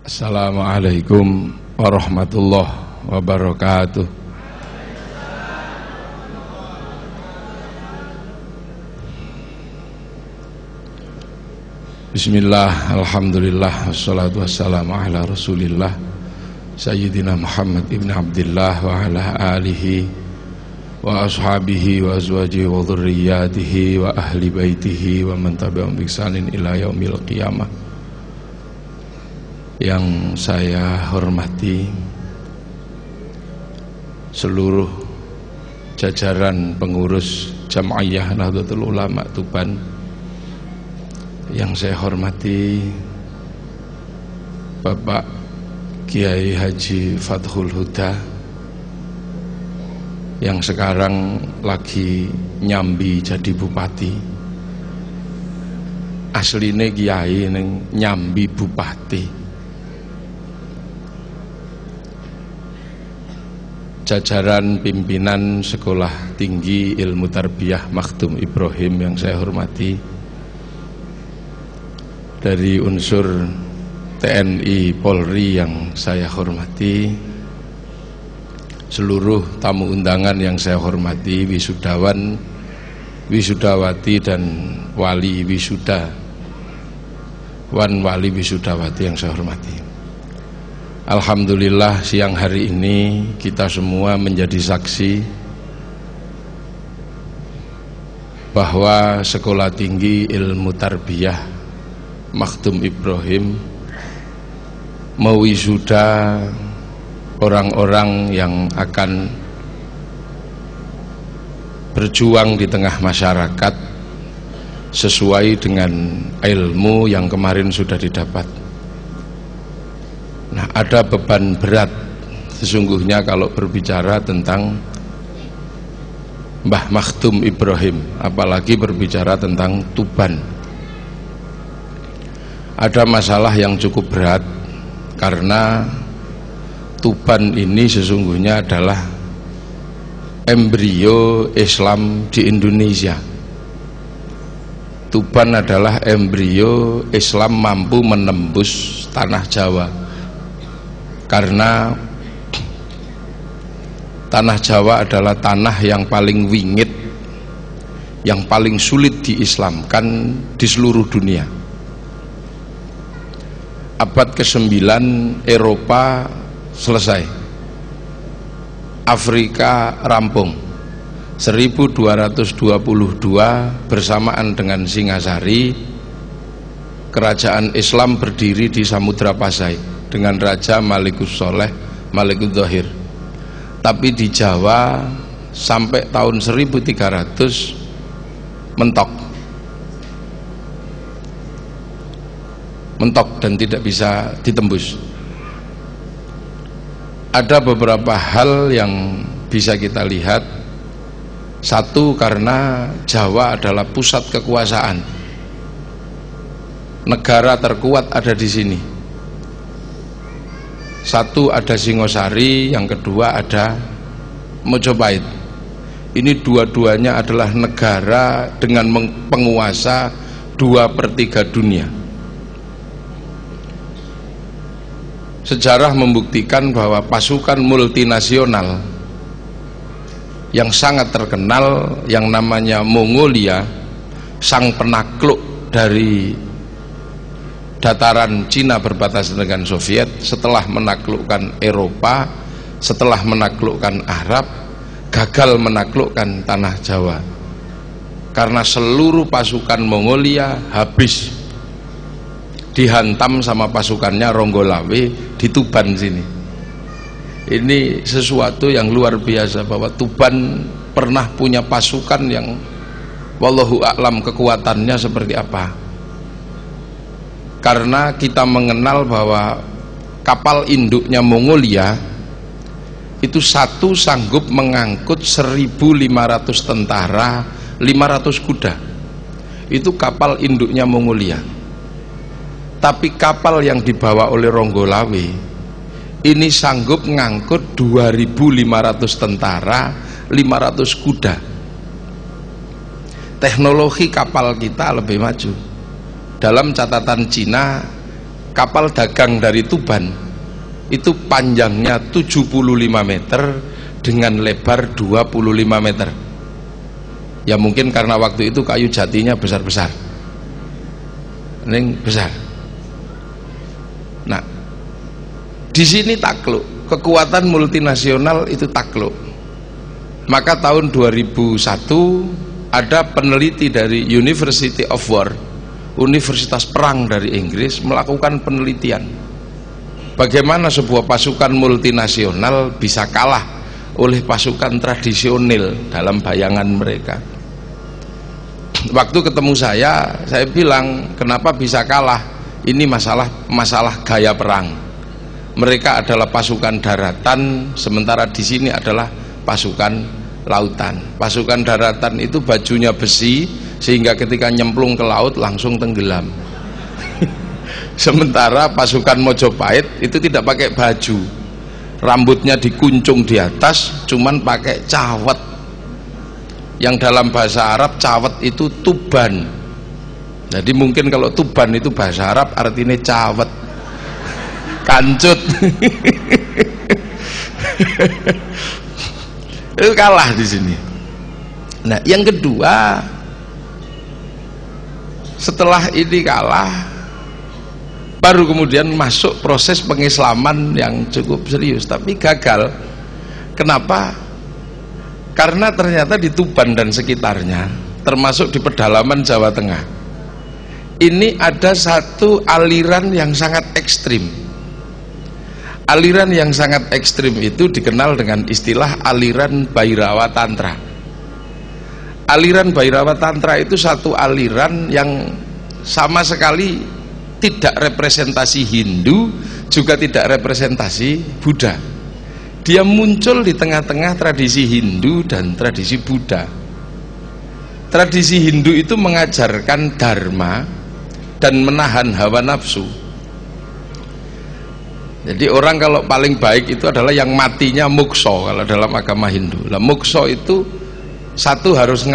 Assalamualaikum warahmatullahi wabarakatuh. Bismillah, alhamdulillah, wassalatu wassalamu ala rasulillah Sayyidina Muhammad ibn Abdillah wa ala alihi wa ashabihi wa azwajihi wa dhurriyyatihi wa ahli baitihi wa man tabi'ahum bi ihsanin ila yaumil qiyamah. Yang saya hormati seluruh jajaran pengurus Jam'iyah Nahdlatul Ulama Tuban, yang saya hormati Bapak Kiai Haji Fathul Huda yang sekarang lagi nyambi jadi bupati. Asline kiai ning nyambi bupati. Jajaran pimpinan Sekolah Tinggi Ilmu Tarbiyah Makhdum Ibrahim yang saya hormati, dari unsur TNI Polri yang saya hormati, seluruh tamu undangan yang saya hormati, wisudawan, wisudawati dan wali wisuda, wali wisudawati yang saya hormati. Alhamdulillah, siang hari ini kita semua menjadi saksi bahwa Sekolah Tinggi Ilmu Tarbiyah Makhdum Ibrahim mewisuda orang-orang yang akan berjuang di tengah masyarakat sesuai dengan ilmu yang kemarin sudah didapat. Nah, ada beban berat sesungguhnya kalau berbicara tentang Mbah Makhdum Ibrahim, apalagi berbicara tentang Tuban. Ada masalah yang cukup berat karena Tuban ini sesungguhnya adalah embrio Islam di Indonesia. Tuban adalah embrio Islam mampu menembus tanah Jawa, karena tanah Jawa adalah tanah yang paling wingit, yang paling sulit diislamkan di seluruh dunia. Abad ke-9 Eropa selesai, Afrika rampung, 1222 bersamaan dengan Singasari, kerajaan Islam berdiri di Samudra Pasai dengan Raja Malikus Soleh, Malikud Dhohir. Tapi di Jawa sampai tahun 1300 mentok dan tidak bisa ditembus. Ada beberapa hal yang bisa kita lihat. Satu, karena Jawa adalah pusat kekuasaan, negara terkuat ada di sini. Satu, ada Singosari, yang kedua ada Mojopahit. Ini dua-duanya adalah negara dengan penguasa 2/3 dunia. Sejarah membuktikan bahwa pasukan multinasional yang sangat terkenal yang namanya Mongolia, sang penakluk dari dataran Cina berbatasan dengan Soviet, setelah menaklukkan Eropa, setelah menaklukkan Arab, gagal menaklukkan tanah Jawa karena seluruh pasukan Mongolia habis dihantam sama pasukannya Ronggolawe di Tuban sini. Ini sesuatu yang luar biasa bahwa Tuban pernah punya pasukan yang wallahu a'lam kekuatannya seperti apa. Karena kita mengenal bahwa kapal induknya Mongolia itu satu sanggup mengangkut 1.500 tentara, 500 kuda. Itu kapal induknya Mongolia. Tapi kapal yang dibawa oleh Ronggolawe ini sanggup ngangkut 2.500 tentara, 500 kuda. Teknologi kapal kita lebih maju. Dalam catatan Cina, kapal dagang dari Tuban itu panjangnya 75 meter dengan lebar 25 meter. Ya mungkin karena waktu itu kayu jatinya besar-besar, ini besar. Nah, di sini takluk, kekuatan multinasional itu takluk. Maka tahun 2001 ada peneliti dari University of War, Universitas Perang dari Inggris, melakukan penelitian bagaimana sebuah pasukan multinasional bisa kalah oleh pasukan tradisional dalam bayangan mereka. Waktu ketemu saya bilang, kenapa bisa kalah? Ini masalah gaya perang. Mereka adalah pasukan daratan, sementara di sini adalah pasukan lautan. Pasukan daratan itu bajunya besi sehingga ketika nyemplung ke laut langsung tenggelam. Sementara pasukan Mojopahit itu tidak pakai baju, rambutnya dikuncung di atas, cuman pakai cawet. Yang dalam bahasa Arab cawet itu tuban. Jadi mungkin kalau tuban itu bahasa Arab artinya cawet, kancut. Itu kalah di sini. Nah, yang kedua, setelah ini kalah, baru kemudian masuk proses pengislaman yang cukup serius, tapi gagal. Kenapa? Karena ternyata di Tuban dan sekitarnya, termasuk di pedalaman Jawa Tengah, ini ada satu aliran yang sangat ekstrim. Aliran yang sangat ekstrim itu dikenal dengan istilah aliran Bhairawa Tantra. Aliran Bhairawa Tantra itu satu aliran yang sama sekali tidak representasi Hindu, juga tidak representasi Buddha. Dia muncul di tengah-tengah tradisi Hindu dan tradisi Buddha. Tradisi Hindu itu mengajarkan dharma dan menahan hawa nafsu. Jadi orang kalau paling baik itu adalah yang matinya mukso kalau dalam agama Hindu. Nah, mukso itu satu harus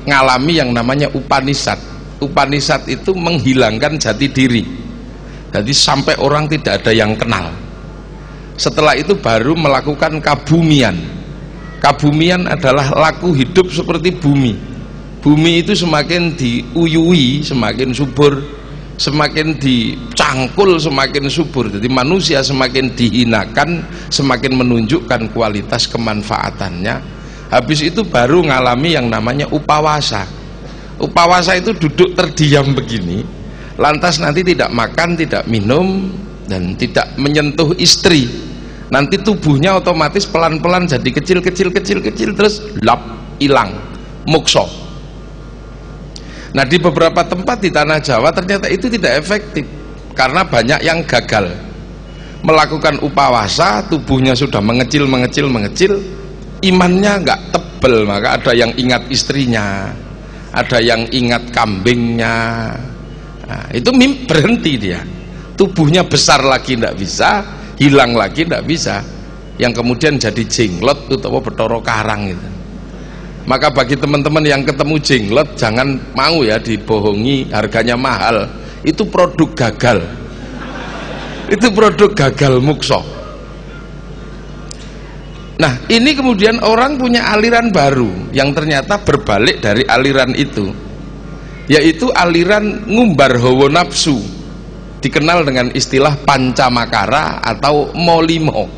ngalami yang namanya Upanishad. Upanishad itu menghilangkan jati diri. Jadi sampai orang tidak ada yang kenal. Setelah itu baru melakukan kabumian. Kabumian adalah laku hidup seperti bumi. Bumi itu semakin diuyui semakin subur, semakin dicangkul semakin subur. Jadi manusia semakin dihinakan semakin menunjukkan kualitas kemanfaatannya. Habis itu baru ngalami yang namanya upawasa. Upawasa itu duduk terdiam begini, lantas nanti tidak makan, tidak minum, dan tidak menyentuh istri. Nanti tubuhnya otomatis pelan-pelan jadi kecil terus lap, hilang, mukso. Nah, di beberapa tempat di tanah Jawa ternyata itu tidak efektif karena banyak yang gagal melakukan upawasa, tubuhnya sudah mengecil, imannya nggak tebel, maka ada yang ingat istrinya, ada yang ingat kambingnya. Nah, itu berhenti dia, tubuhnya besar lagi tidak bisa, hilang lagi tidak bisa, yang kemudian jadi jenglot atau Bathara Karang itu. Maka bagi teman-teman yang ketemu jenglot jangan mau ya dibohongi harganya mahal, itu produk gagal. Itu produk gagal mukso. Nah, ini kemudian orang punya aliran baru yang ternyata berbalik dari aliran itu, yaitu aliran ngumbar hawa nafsu, dikenal dengan istilah pancamakara atau molimo.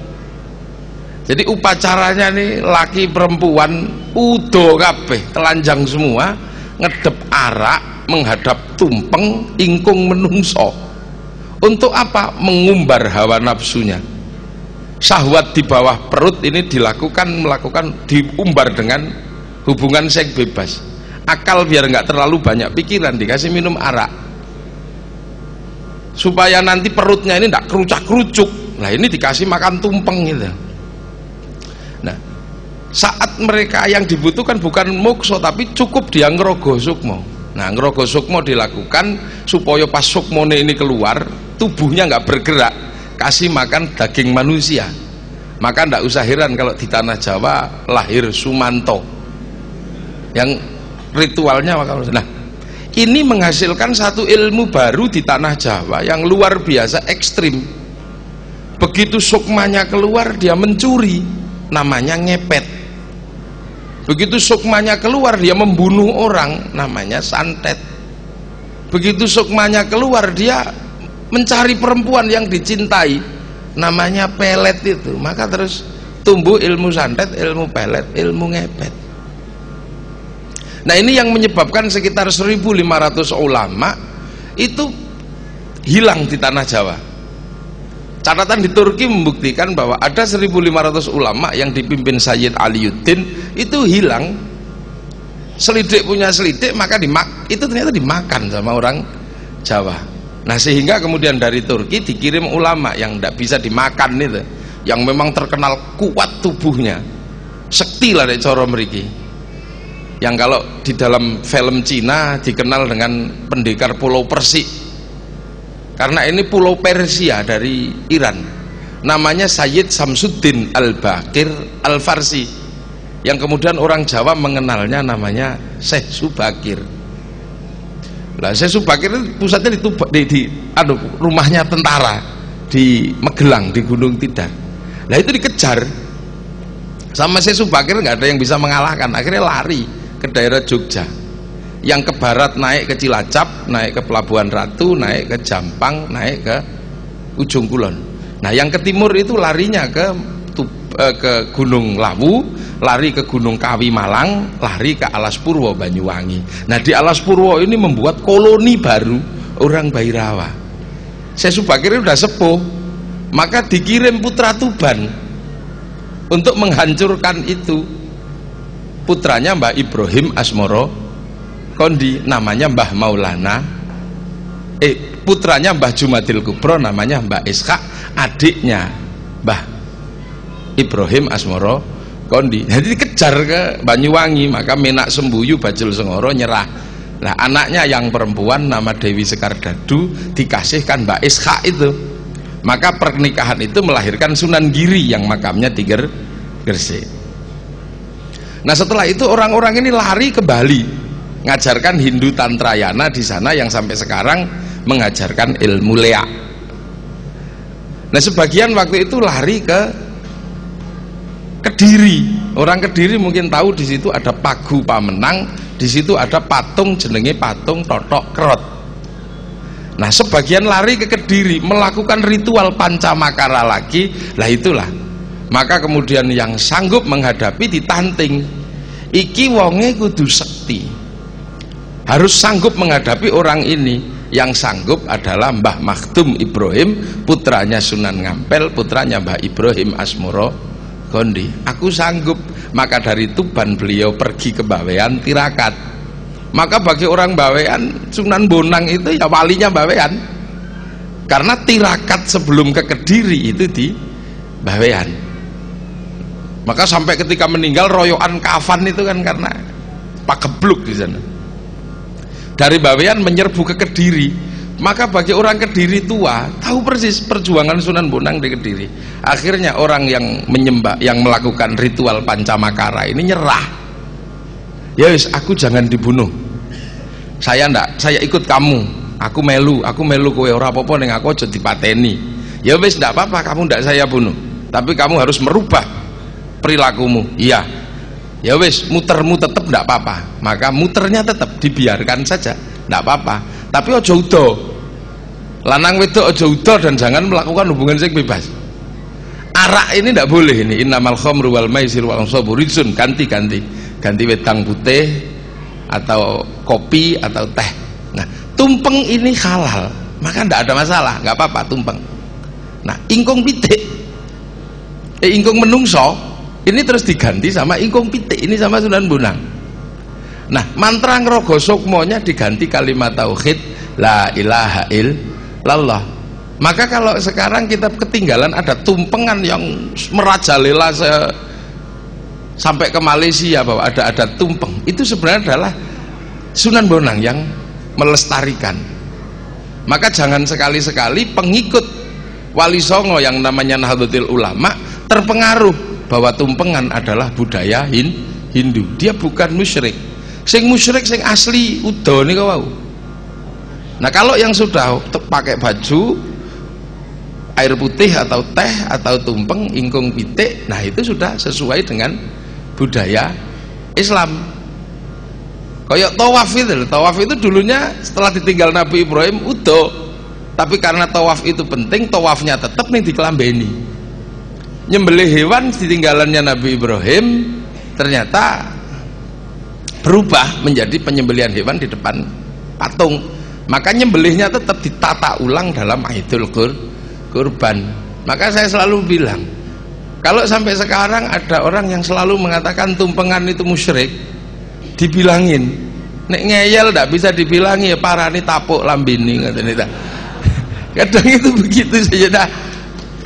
Jadi upacaranya nih laki perempuan udo kabeh, telanjang semua, ngedep arak, menghadap tumpeng, ingkung menungso. Untuk apa? Mengumbar hawa nafsunya. Syahwat di bawah perut ini melakukan diumbar dengan hubungan seks bebas. Akal biar nggak terlalu banyak pikiran, dikasih minum arak supaya nanti perutnya ini nggak kerucak-kerucuk. Nah, ini dikasih makan tumpeng gitu. Nah, saat mereka yang dibutuhkan bukan mokso tapi cukup dia ngerogo sukmo. Nah, ngerogo sukmo dilakukan supaya pas sukmone ini keluar, tubuhnya nggak bergerak, kasih makan daging manusia. Maka nggak usah heran kalau di tanah Jawa lahir Sumanto yang ritualnya. Nah, ini menghasilkan satu ilmu baru di tanah Jawa yang luar biasa ekstrim. Begitu sukmanya keluar, dia mencuri, namanya ngepet. Begitu sukmanya keluar, dia membunuh orang, namanya santet. Begitu sukmanya keluar, dia mencari perempuan yang dicintai, namanya pelet itu. Maka terus tumbuh ilmu santet, ilmu pelet, ilmu ngepet. Nah, ini yang menyebabkan sekitar 1.500 ulama itu hilang di tanah Jawa. Catatan di Turki membuktikan bahwa ada 1.500 ulama yang dipimpin Sayyid Aliuddin itu hilang. Selidik punya selidik, maka itu ternyata dimakan sama orang Jawa. Nah, sehingga kemudian dari Turki dikirim ulama yang tidak bisa dimakan itu, yang memang terkenal kuat tubuhnya, sekti lah dari coro mriki. Yang kalau di dalam film Cina dikenal dengan pendekar Pulau Persik, karena ini Pulau Persia dari Iran. Namanya Sayyid Samsuddin Al-Baqir Al-Farsi, yang kemudian orang Jawa mengenalnya namanya Syekh Subakir. Lah Syekh Subakir itu pusatnya di rumahnya tentara di Magelang, di Gunung Tidar. Lah itu dikejar sama Syekh Subakir, nggak ada yang bisa mengalahkan. Akhirnya lari ke daerah Jogja. Yang ke barat naik ke Cilacap, naik ke Pelabuhan Ratu, naik ke Jampang, naik ke Ujung Kulon. Nah, yang ke timur itu larinya ke Gunung Lawu, lari ke Gunung Kawi Malang, lari ke Alas Purwo Banyuwangi. Nah, di Alas Purwo ini membuat koloni baru orang Bhairawa. Syekh Subakir sudah sepuh, maka dikirim putra Tuban untuk menghancurkan itu. Putranya Mbah Ibrahim Asmoro Kondi, namanya Mbah Maulana. Putranya Mbah Jumadil Kubro, namanya Mbah Ishak. Adiknya Mbah Ibrahim Asmoro Kondi. Jadi dikejar ke Banyuwangi, maka Menak Sembuyu Bajul Sengoro nyerah. Nah, anaknya yang perempuan nama Dewi Sekardadu dikasihkan Mbah Ishak itu. Maka pernikahan itu melahirkan Sunan Giri yang makamnya di Gresik. Nah, setelah itu orang-orang ini lari ke Bali, ngajarkan Hindu Tantrayana di sana, yang sampai sekarang mengajarkan ilmu leak. Nah, sebagian waktu itu lari ke Kediri. Orang Kediri mungkin tahu, di situ ada Pagu Pamenang, di situ ada patung jenenge patung Totok Kerot. Nah, sebagian lari ke Kediri melakukan ritual pancamakara lagi. Lah itulah. Maka kemudian yang sanggup menghadapi ditanting. Iki wonge kudu sekti, harus sanggup menghadapi orang ini. Yang sanggup adalah Mbah Makhdum Ibrahim, putranya Sunan Ngampel, putranya Mbah Ibrahim Asmoro Kondi. Aku sanggup. Maka dari Tuban beliau pergi ke Bawean Tirakat. Maka bagi orang Bawean, Sunan Bonang itu ya walinya Bawean, karena Tirakat sebelum ke Kediri itu di Bawean. Maka sampai ketika meninggal royokan kafan itu kan karena pagebluk di sana. Dari Bawean menyerbu ke Kediri. Maka bagi orang Kediri tua tahu persis perjuangan Sunan Bonang di Kediri. Akhirnya orang yang menyembah, yang melakukan ritual pancamakara ini nyerah. Ya wis, aku jangan dibunuh. Saya ndak, saya ikut kamu. Aku melu kowe ora apa-apa ning aku aja dipateni. Ya wis, ndak apa-apa, kamu ndak saya bunuh. Tapi kamu harus merubah perilakumu. Iya. Ya wis, mutermu tetap tidak apa-apa. Maka muternya tetap dibiarkan saja, tidak apa-apa. Tapi ojo udo, lanang wedok ojo udo, dan jangan melakukan hubungan seks bebas. Arak ini tidak boleh. Ini innamal khamru wal maisir wal ansabu rijsun. Ganti wedang putih atau kopi atau teh. Nah, tumpeng ini halal, maka tidak ada masalah, nggak apa-apa tumpeng. Nah, ingkung pitik, ingkung menungso ini terus diganti sama ingkung pitik, ini sama Sunan Bonang. Nah, mantra ngrogo sukmonya diganti kalimat tauhid la ilaha illallah. Maka kalau sekarang kita ketinggalan ada tumpengan yang merajalela sampai ke Malaysia bahwa ada tumpeng, itu sebenarnya adalah Sunan Bonang yang melestarikan. Maka jangan sekali-sekali pengikut Wali Songo yang namanya Nahdlatul Ulama terpengaruh bahwa tumpengan adalah budaya Hindu. Dia bukan musyrik. Sing musyrik sing asli udo niku wau. Nah kalau yang sudah pakai baju air putih atau teh atau tumpeng ingkung pitik, nah itu sudah sesuai dengan budaya Islam. Kayak tawaf itu dulunya setelah ditinggal Nabi Ibrahim udah, tapi karena tawaf itu penting, tawafnya tetap nih dikelambeni. Nyembelih hewan ditinggalannya Nabi Ibrahim ternyata berubah menjadi penyembelihan hewan di depan patung, maka nyembelihnya tetap ditata ulang dalam Aidul Kurban. Maka saya selalu bilang, kalau sampai sekarang ada orang yang selalu mengatakan tumpengan itu musyrik, dibilangin nek ngeyel ndak bisa dibilangi ya parani tapuk lambini katanya. Kadang itu begitu saja. Nah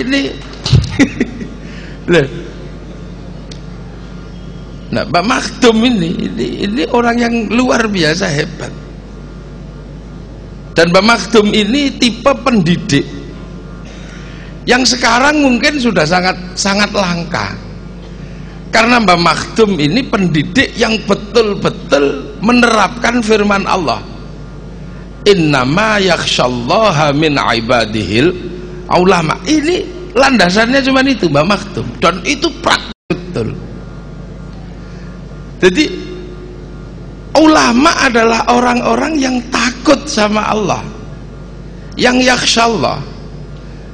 ini nah Pak Maktum ini orang yang luar biasa hebat. Dan Pak Maktum ini tipe pendidik yang sekarang mungkin sudah sangat langka, karena Mbah Maktum ini pendidik yang betul-betul menerapkan firman Allah, innama yakhsyallaha min ibadihil ulama. Ini landasannya cuma itu Mbah Maktum, dan itu praktik betul. Jadi ulama adalah orang-orang yang takut sama Allah, yang yakhsyallah.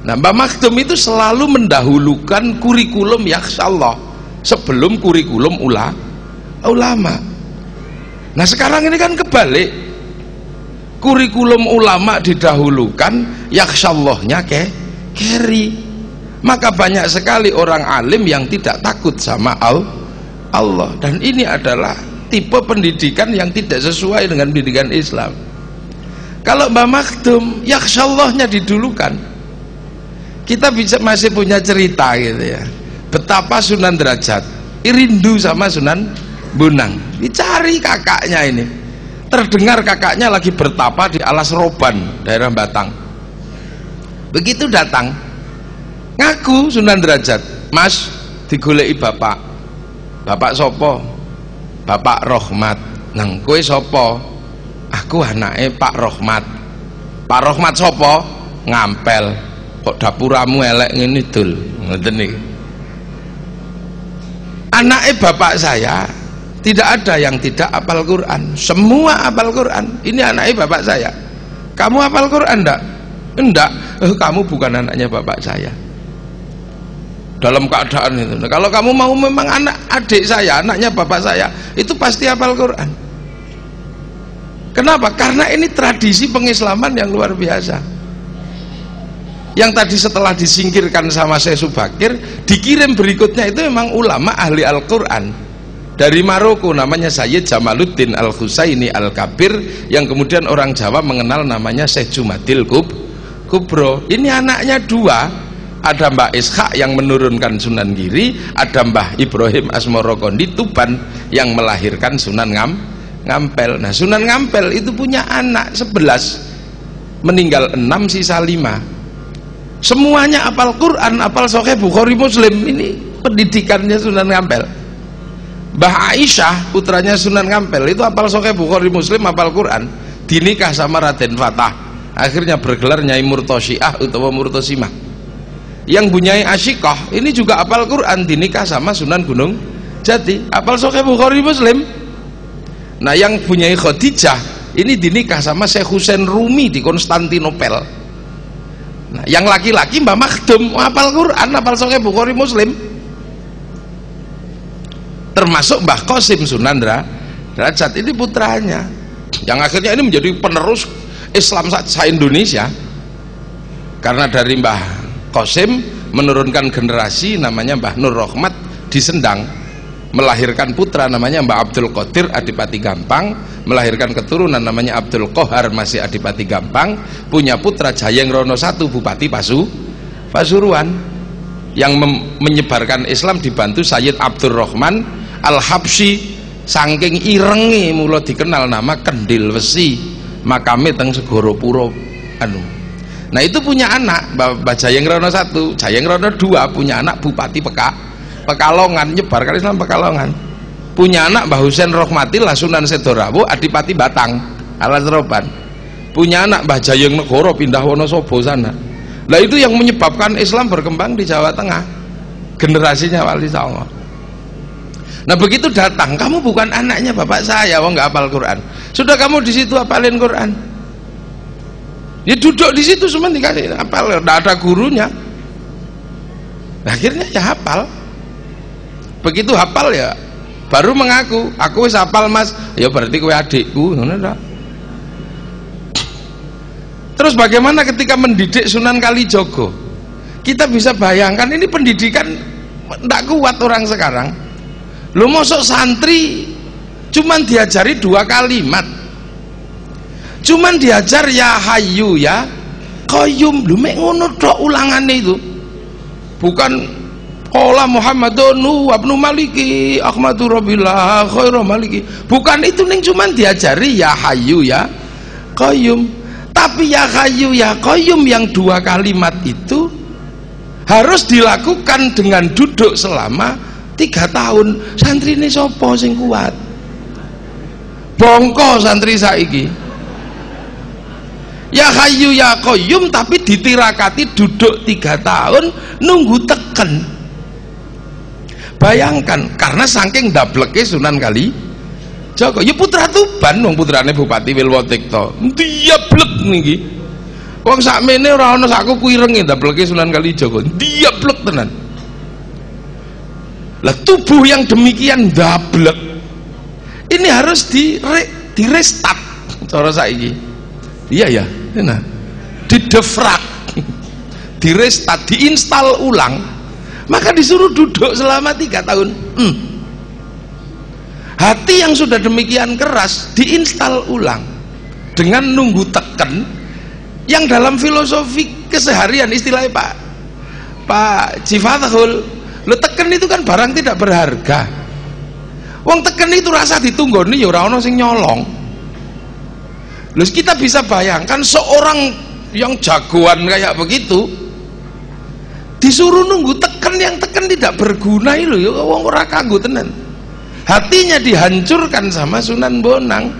Nah Mbah Maktum itu selalu mendahulukan kurikulum yakhsyallah sebelum kurikulum ulama. Nah sekarang ini kan kebalik, kurikulum ulama didahulukan, yaksyallahnya keri. Maka banyak sekali orang alim yang tidak takut sama Allah, dan ini adalah tipe pendidikan yang tidak sesuai dengan pendidikan Islam. Kalau Mbah Maktum yaksyallahnya didulukan, kita masih punya cerita gitu ya, betapa Sunan Derajat rindu sama Sunan Bonang. Dicari kakaknya ini, terdengar kakaknya lagi bertapa di Alas Roban, daerah Batang. Begitu datang, ngaku Sunan Derajat, Mas digoleki bapak sopo? Bapak Rohmat. Nang kowe sopo? Aku anake Pak Rohmat. Pak Rohmat sopo? Ngampel. Kok dapuramu elek ngene dul? Ngoten niki. Anake bapak saya tidak ada yang tidak hafal Quran, semua hafal Quran. Ini anaknya bapak saya. Kamu hafal Quran enggak? Enggak. Kamu bukan anaknya bapak saya. Dalam keadaan itu. Nah, kalau kamu mau memang anak adik saya, anaknya bapak saya, itu pasti hafal Quran. Kenapa? Karena ini tradisi pengislaman yang luar biasa. Yang tadi setelah disingkirkan sama Syekh Subakir, dikirim berikutnya itu memang ulama ahli Al-Quran dari Maroko, namanya Sayyid Jamaluddin Al-Husaini Al-Kabir, yang kemudian orang Jawa mengenal namanya Syekh Jumadil Kubro. Ini anaknya dua, ada Mbah Ishak yang menurunkan Sunan Giri, ada Mbah Ibrahim Asmorokondi Tuban yang melahirkan Sunan Ngampel. Nah Sunan Ngampel itu punya anak 11, meninggal 6, sisa 5. Semuanya hafal Quran, hafal Sahih Bukhari Muslim. Ini pendidikannya Sunan Ngampel. Mbah Aisyah putranya Sunan Ngampel itu hafal Sahih Bukhari Muslim, hafal Quran, dinikah sama Raden Fatah, akhirnya bergelar Nyai Murtosyiah utawa Murtosimah. Yang Bunyai Asyikah ini juga hafal Quran, dinikah sama Sunan Gunung Jati, hafal Sahih Bukhari Muslim. Nah yang Bunyai Khadijah ini dinikah sama Syekh Husain Rumi di Konstantinopel. Nah yang laki-laki Mbah Maktum hafal Quran, hafal Sahih Bukhari Muslim, termasuk Mbah Qasim Sunan Derajat. Ini putranya yang akhirnya ini menjadi penerus Islam se-Indonesia, karena dari Mbah Qasim menurunkan generasi namanya Mbah Nur Rohmat di Sendang, melahirkan putra namanya Mbah Abdul Qadir Adipati Gampang, melahirkan keturunan namanya Abdul Qohar masih Adipati Gampang, punya putra Jayeng Rono I Bupati Pasuruan, yang menyebarkan Islam dibantu Sayyid Abdurrahman Al-Habsyi. Saking irengi mula dikenal nama Kendil Wesi, makame teng Segoro Puro anu. Nah itu punya anak Mbah Jayeng Rono I, Jayeng Rono II punya anak Bupati Pekalongan, nyebarkan Islam Pekalongan. Punya anak Mbah Husain Rohmatillah Sunan Sedorawo Adipati Batang Alas Roban. punya anak Mbah Jayeng Negoro pindah Wonosobo sana. Lah itu yang menyebabkan Islam berkembang di Jawa Tengah, generasinya Wali Songo. Nah begitu datang, kamu bukan anaknya bapak saya, wong nggak hafal Quran. Sudah kamu di situ hafalin Quran. Ya duduk di situ cuma dikasih hafal, nggak ada gurunya. Nah, akhirnya ya hafal. Begitu hafal ya baru mengaku, aku wis hafal Mas. Ya berarti kowe adikku, ngono ta. Terus bagaimana ketika mendidik Sunan Kalijogo? Kita bisa bayangkan ini pendidikan tidak kuat orang sekarang. Lu mosok santri cuman diajari 2 kalimat, cuman diajar ya Hayyu ya Qayyum. Lu mek ngono tok ulangane itu, bukan qala Muhammadun wa ibnu Maliki Ahmadu Rabbillah khairu Maliki, bukan itu ning, cuman diajari ya Hayyu ya Qayyum. Tapi ya Hayyu ya Qayyum yang 2 kalimat itu harus dilakukan dengan duduk selama 3 tahun. Santri ini sopo sing kuat? Bongko santri saiki. Ya Hayyu ya Qayyum tapi ditirakati duduk 3 tahun nunggu teken. Bayangkan, karena saking dableke Sunan Kalijogo. Ya putra Tuban, wong putrane Bupati Wilwotikto. Diablek niki. Wong sakmene ora ana sakuku ireng dableke Sunan Kalijogo. Diablek tenan. Lah tubuh yang demikian dablek ini harus di restart cara saiki. Iya ya, nah, didefrak, di restart, diinstal ulang, maka disuruh duduk selama 3 tahun. Hati yang sudah demikian keras diinstal ulang dengan nunggu teken, yang dalam filosofi keseharian istilahnya Pak Cifatahul, lo teken itu kan barang tidak berharga. Wong teken itu rasa ditunggoni ya ora ono sing nyolong. Lho kita bisa bayangkan seorang yang jagoan kayak begitu disuruh nunggu teken, yang teken tidak berguna lho ya wong ora kanggo tenan. Hatinya dihancurkan sama Sunan Bonang.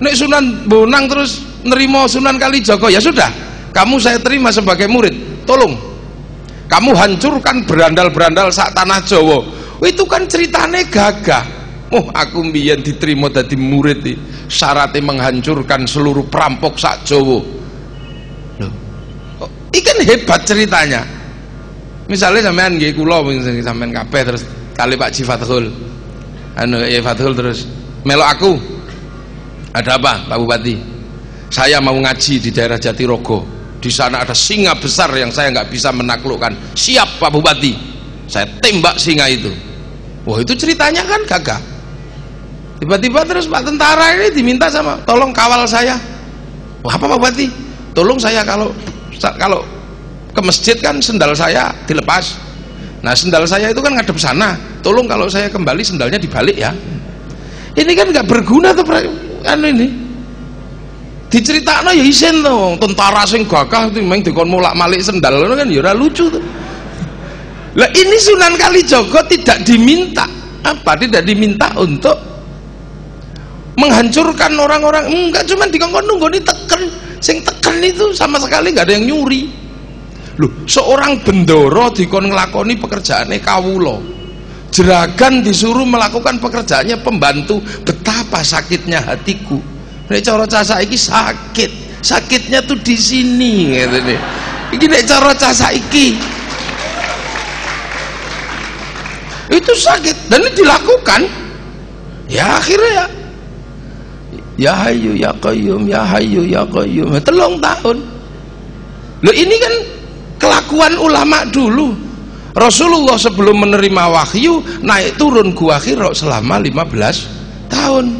Nek Sunan Bonang terus nerima Sunan Kalijogo, ya sudah, kamu saya terima sebagai murid. Tolong kamu hancurkan berandal-berandal sak tanah Jawa. Itu kan ceritane gagah. Aku mbiyen diterima dadi murid iki, syaratnya menghancurkan seluruh perampok sak Jawa. Loh, iki kan hebat ceritanya. Misalnya sampean nggih kula sampean kabeh terus kali Pak Cifatahul. Ya Fathul terus melok aku. Ada apa Pak Bupati? Saya mau ngaji di daerah Jatirogo. Di sana ada singa besar yang saya nggak bisa menaklukkan. Siap Pak Bupati, saya tembak singa itu. Wah itu ceritanya kan gagah. Tiba-tiba terus Pak tentara ini diminta sama, tolong kawal saya. Wah apa Pak Bupati? Tolong saya kalau ke masjid kan sendal saya dilepas. Nah sendal saya itu kan ngadep sana. Tolong kalau saya kembali sendalnya dibalik ya. Ini kan nggak berguna tuh ini. Diceritakno ya isin tuh, tentara sing gagah tuh memang dikon molak-malik sendal kan ya ora lucu tuh. Lah ini Sunan Kalijogo tidak diminta apa? Tidak diminta untuk menghancurkan orang-orang, enggak, cuma dikongkon nunggoni teken. Sing teken itu sama sekali nggak ada yang nyuri. Loh, seorang bendoro dikon nglakoni pekerjaannya kawula. Jeragan disuruh melakukan pekerjaannya pembantu. Betapa sakitnya hatiku. Nek cara cah saiki sakit. Sakitnya tuh di sini gitu nih. Iki nek cara cah saiki. Itu sakit dan ini dilakukan. Ya akhirnya ya Hayyu ya Qayyum, ya Hayyu ya Qayyum 3 tahun. Loh ini kan kelakuan ulama dulu. Rasulullah sebelum menerima wahyu naik turun Gua Hira selama 15 tahun.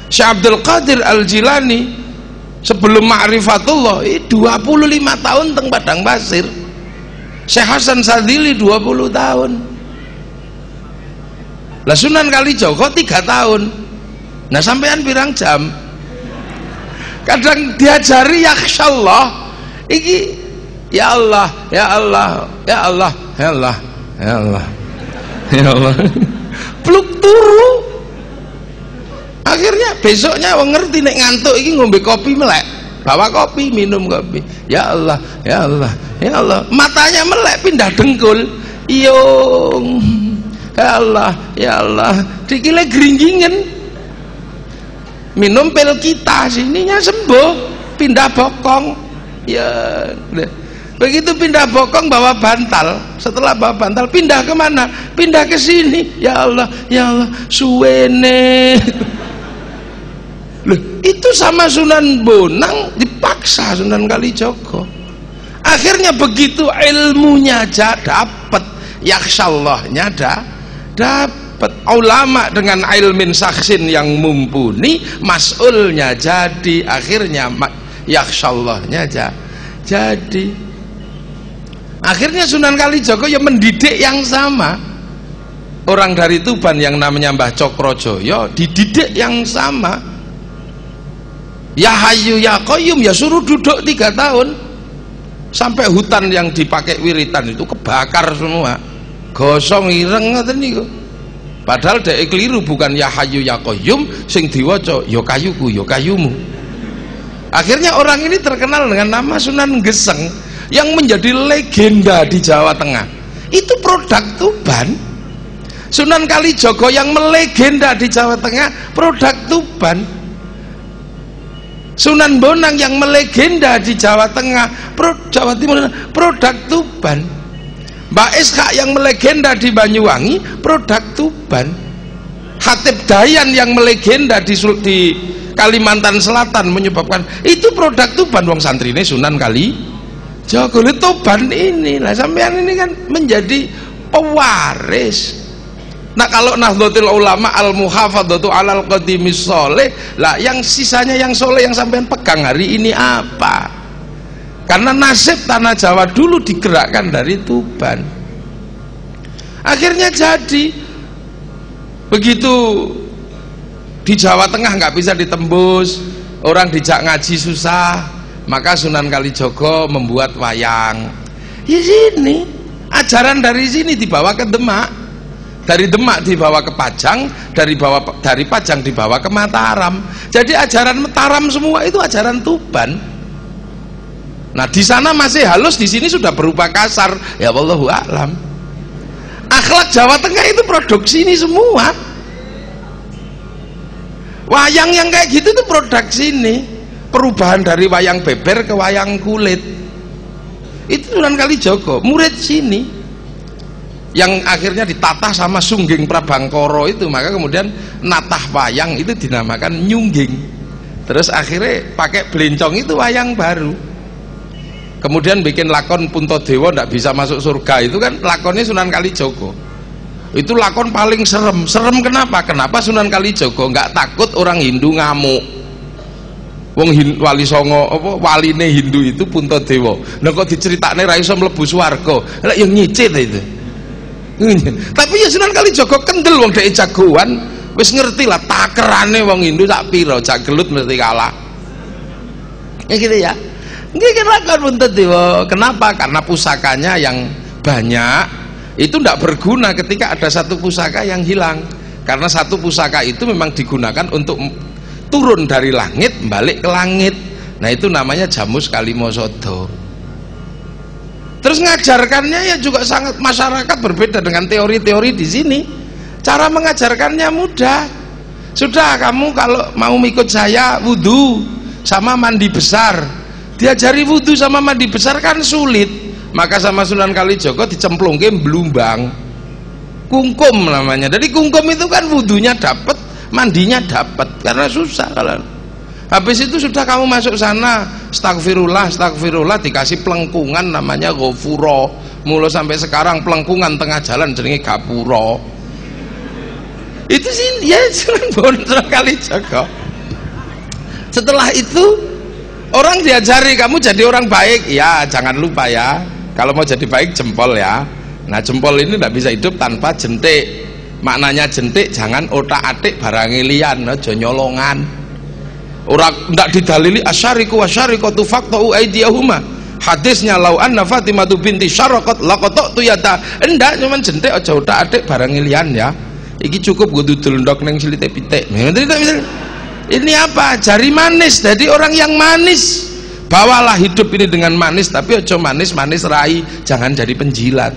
Syekh Abdul Qadir Al-Jilani sebelum ma'rifatullah 25 tahun teng padang pasir. Syekh Hasan Sadzili 20 tahun. Lah Sunan Kalijogo 3 tahun. Nah sampean pirang jam? Kadang diajari yakhsyallah iki ya Allah, ya Allah, ya Allah, ya Allah, ya Allah, ya Allah. Pluk turu. Akhirnya besoknya wong ngerti nek ngantuk iki ngombe kopi melek, bawa kopi, minum kopi. Ya Allah, ya Allah, ya Allah, matanya melek pindah dengkul. Iyong, ya Allah, ya Allah, dikile geringgingen. Minum pil kita, sininya sembuh, pindah bokong. Ya, begitu pindah bokong bawa bantal. Setelah bawa bantal pindah kemana? Pindah ke sini. Ya Allah, ya Allah, suwene. Loh, itu sama Sunan Bonang dipaksa Sunan Kalijaga. Akhirnya begitu ilmunya dapat, yaksyallahnya dapat, ulama dengan ilmin saksin yang mumpuni, mas'ulnya jadi, akhirnya yaksyallahnya jadi. Akhirnya Sunan Kalijaga ya mendidik yang sama. Orang dari Tuban yang namanya Mbah Cokrojoyo dididik yang sama. Ya Hayyu ya Qayyum ya suruh duduk 3 tahun. Sampai hutan yang dipakai wiritan itu kebakar semua. Gosong ireng ngoten niku. Padahal dhek keliru, bukan ya Hayyu ya Qayyum, sing diwaca ya kayuku ya kayumu. Akhirnya orang ini terkenal dengan nama Sunan Geseng yang menjadi legenda di Jawa Tengah. Itu produk Tuban. Sunan Kalijaga yang melegenda di Jawa Tengah produk Tuban. Sunan Bonang yang melegenda di Jawa Tengah, Jawa Timur, produk Tuban. Mbak Ishak yang melegenda di Banyuwangi, produk Tuban. Hatib Dayan yang melegenda di Kalimantan Selatan menyebabkan itu produk Tuban. Wong santri ini Sunan Kalijaga, Tuban ini lah, sampean ini kan menjadi pewaris. Nah kalau Nahdlatul Ulama al-muhafadzatu alal qadimis sholeh, lah yang sisanya yang soleh yang sampean pegang hari ini apa? Karena nasib tanah Jawa dulu digerakkan dari Tuban. Akhirnya jadi begitu di Jawa Tengah nggak bisa ditembus, orang dijak ngaji susah, maka Sunan Kalijaga membuat wayang. Di sini ajaran dari sini dibawa ke Demak. Dari Demak dibawa ke Pajang, dari Pajang dibawa ke Mataram. Jadi ajaran Mataram semua itu ajaran Tuban. Nah di sana masih halus, di sini sudah berupa kasar. Ya wallahu a'lam. Akhlak Jawa Tengah itu produksi ini semua. Wayang yang kayak gitu itu produk sini. Perubahan dari wayang beber ke wayang kulit. Itu Sunan Kalijaga, murid sini. Yang akhirnya ditata sama Sungging Prabangkara itu, maka kemudian natah wayang itu dinamakan nyungging. Terus akhirnya pakai belencong itu wayang baru. Kemudian bikin lakon Puntadewa ndak bisa masuk surga, itu kan lakonnya Sunan Kalijaga. Itu lakon paling serem. Serem kenapa? Kenapa Sunan Kalijaga nggak takut orang Hindu ngamuk. Wong Wali Songo apa waline Hindu itu Puntadewa. Nah kok diceritakne ra iso mlebu swarga. Lah yang nyicit itu. Tapi ya Sunan Kalijaga kendel, wong dhek jagoan, wis ngerti lah takerane wong Hindu sak pira, jak gelut mesti kalah. Ya gitu ya. Nggih lakon Puntadewa. Kenapa? Karena pusakanya yang banyak itu tidak berguna ketika ada satu pusaka yang hilang. Karena satu pusaka itu memang digunakan untuk turun dari langit balik ke langit. Nah itu namanya Jamus Kalimosodo. Terus ngajarkannya ya juga sangat, masyarakat berbeda dengan teori-teori di sini. Cara mengajarkannya mudah. Sudah, kamu kalau mau ikut saya wudhu sama mandi besar. Diajari wudhu sama mandi besar kan sulit. Maka sama Sunan Kalijaga dicemplungke blumbang. Kungkum namanya. Jadi kungkum itu kan wudhunya dapat, mandinya dapat, karena susah kalau. Habis itu sudah kamu masuk sana, astagfirullah, astagfirullah, dikasih pelengkungan namanya Ghafuro. Mulai sampai sekarang pelengkungan tengah jalan jenenge Gapuro. Itu sih ya Sunan Kalijaga. Setelah itu orang diajari, kamu jadi orang baik, ya jangan lupa ya, kalau mau jadi baik jempol ya. Nah jempol ini tidak bisa hidup tanpa jentik. Maknanya jentik, jangan otak-atik barang liyan, aja nyolongan. Orang tidak didalili asyariku wasyarikatu faqta'u aydiyahuma. Hadisnya lau anna Fatimatu binti syaraqat laqata'tu yada. Enggak, cuman jentik aja otak-atik barang liyan ya. iki cukup gue dudul ndok neng silite pitik. Ini apa? Jari manis. Jadi orang yang manis, bawalah hidup ini dengan manis, tapi ojo manis-manis rai, jangan jadi penjilat.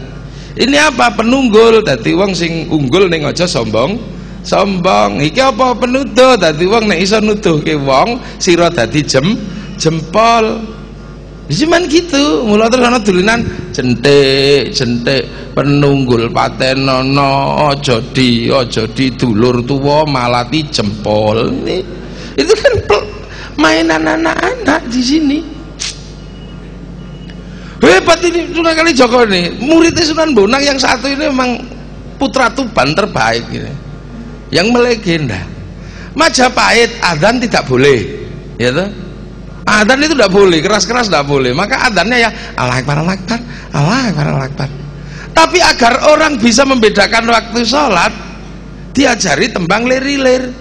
Ini apa? Penunggul. Dadi wong sing unggul ning aja sombong. Iki apa? Penuduh. Dadi wong nek iso nuduhke wong, sira dadi jempol. Cuman gitu. Mula terus ana dolinan jentik penunggul patenono, aja di dulur tuwa malati jempol. Itu kan mainan anak-anak di sini. Hebat ini Sunan Kalijaga nih, muridnya Sunan Bonang yang satu ini memang putra Tuban terbaik ini, yang melegenda. Majapahit adzan tidak boleh, ya toh? Adzan itu tidak boleh, keras-keras tidak boleh. Maka adzannya ya Allahu Akbar, Allahu Akbar, Allahu Akbar, Allahu Akbar. Tapi agar orang bisa membedakan waktu sholat, diajari tembang leriler,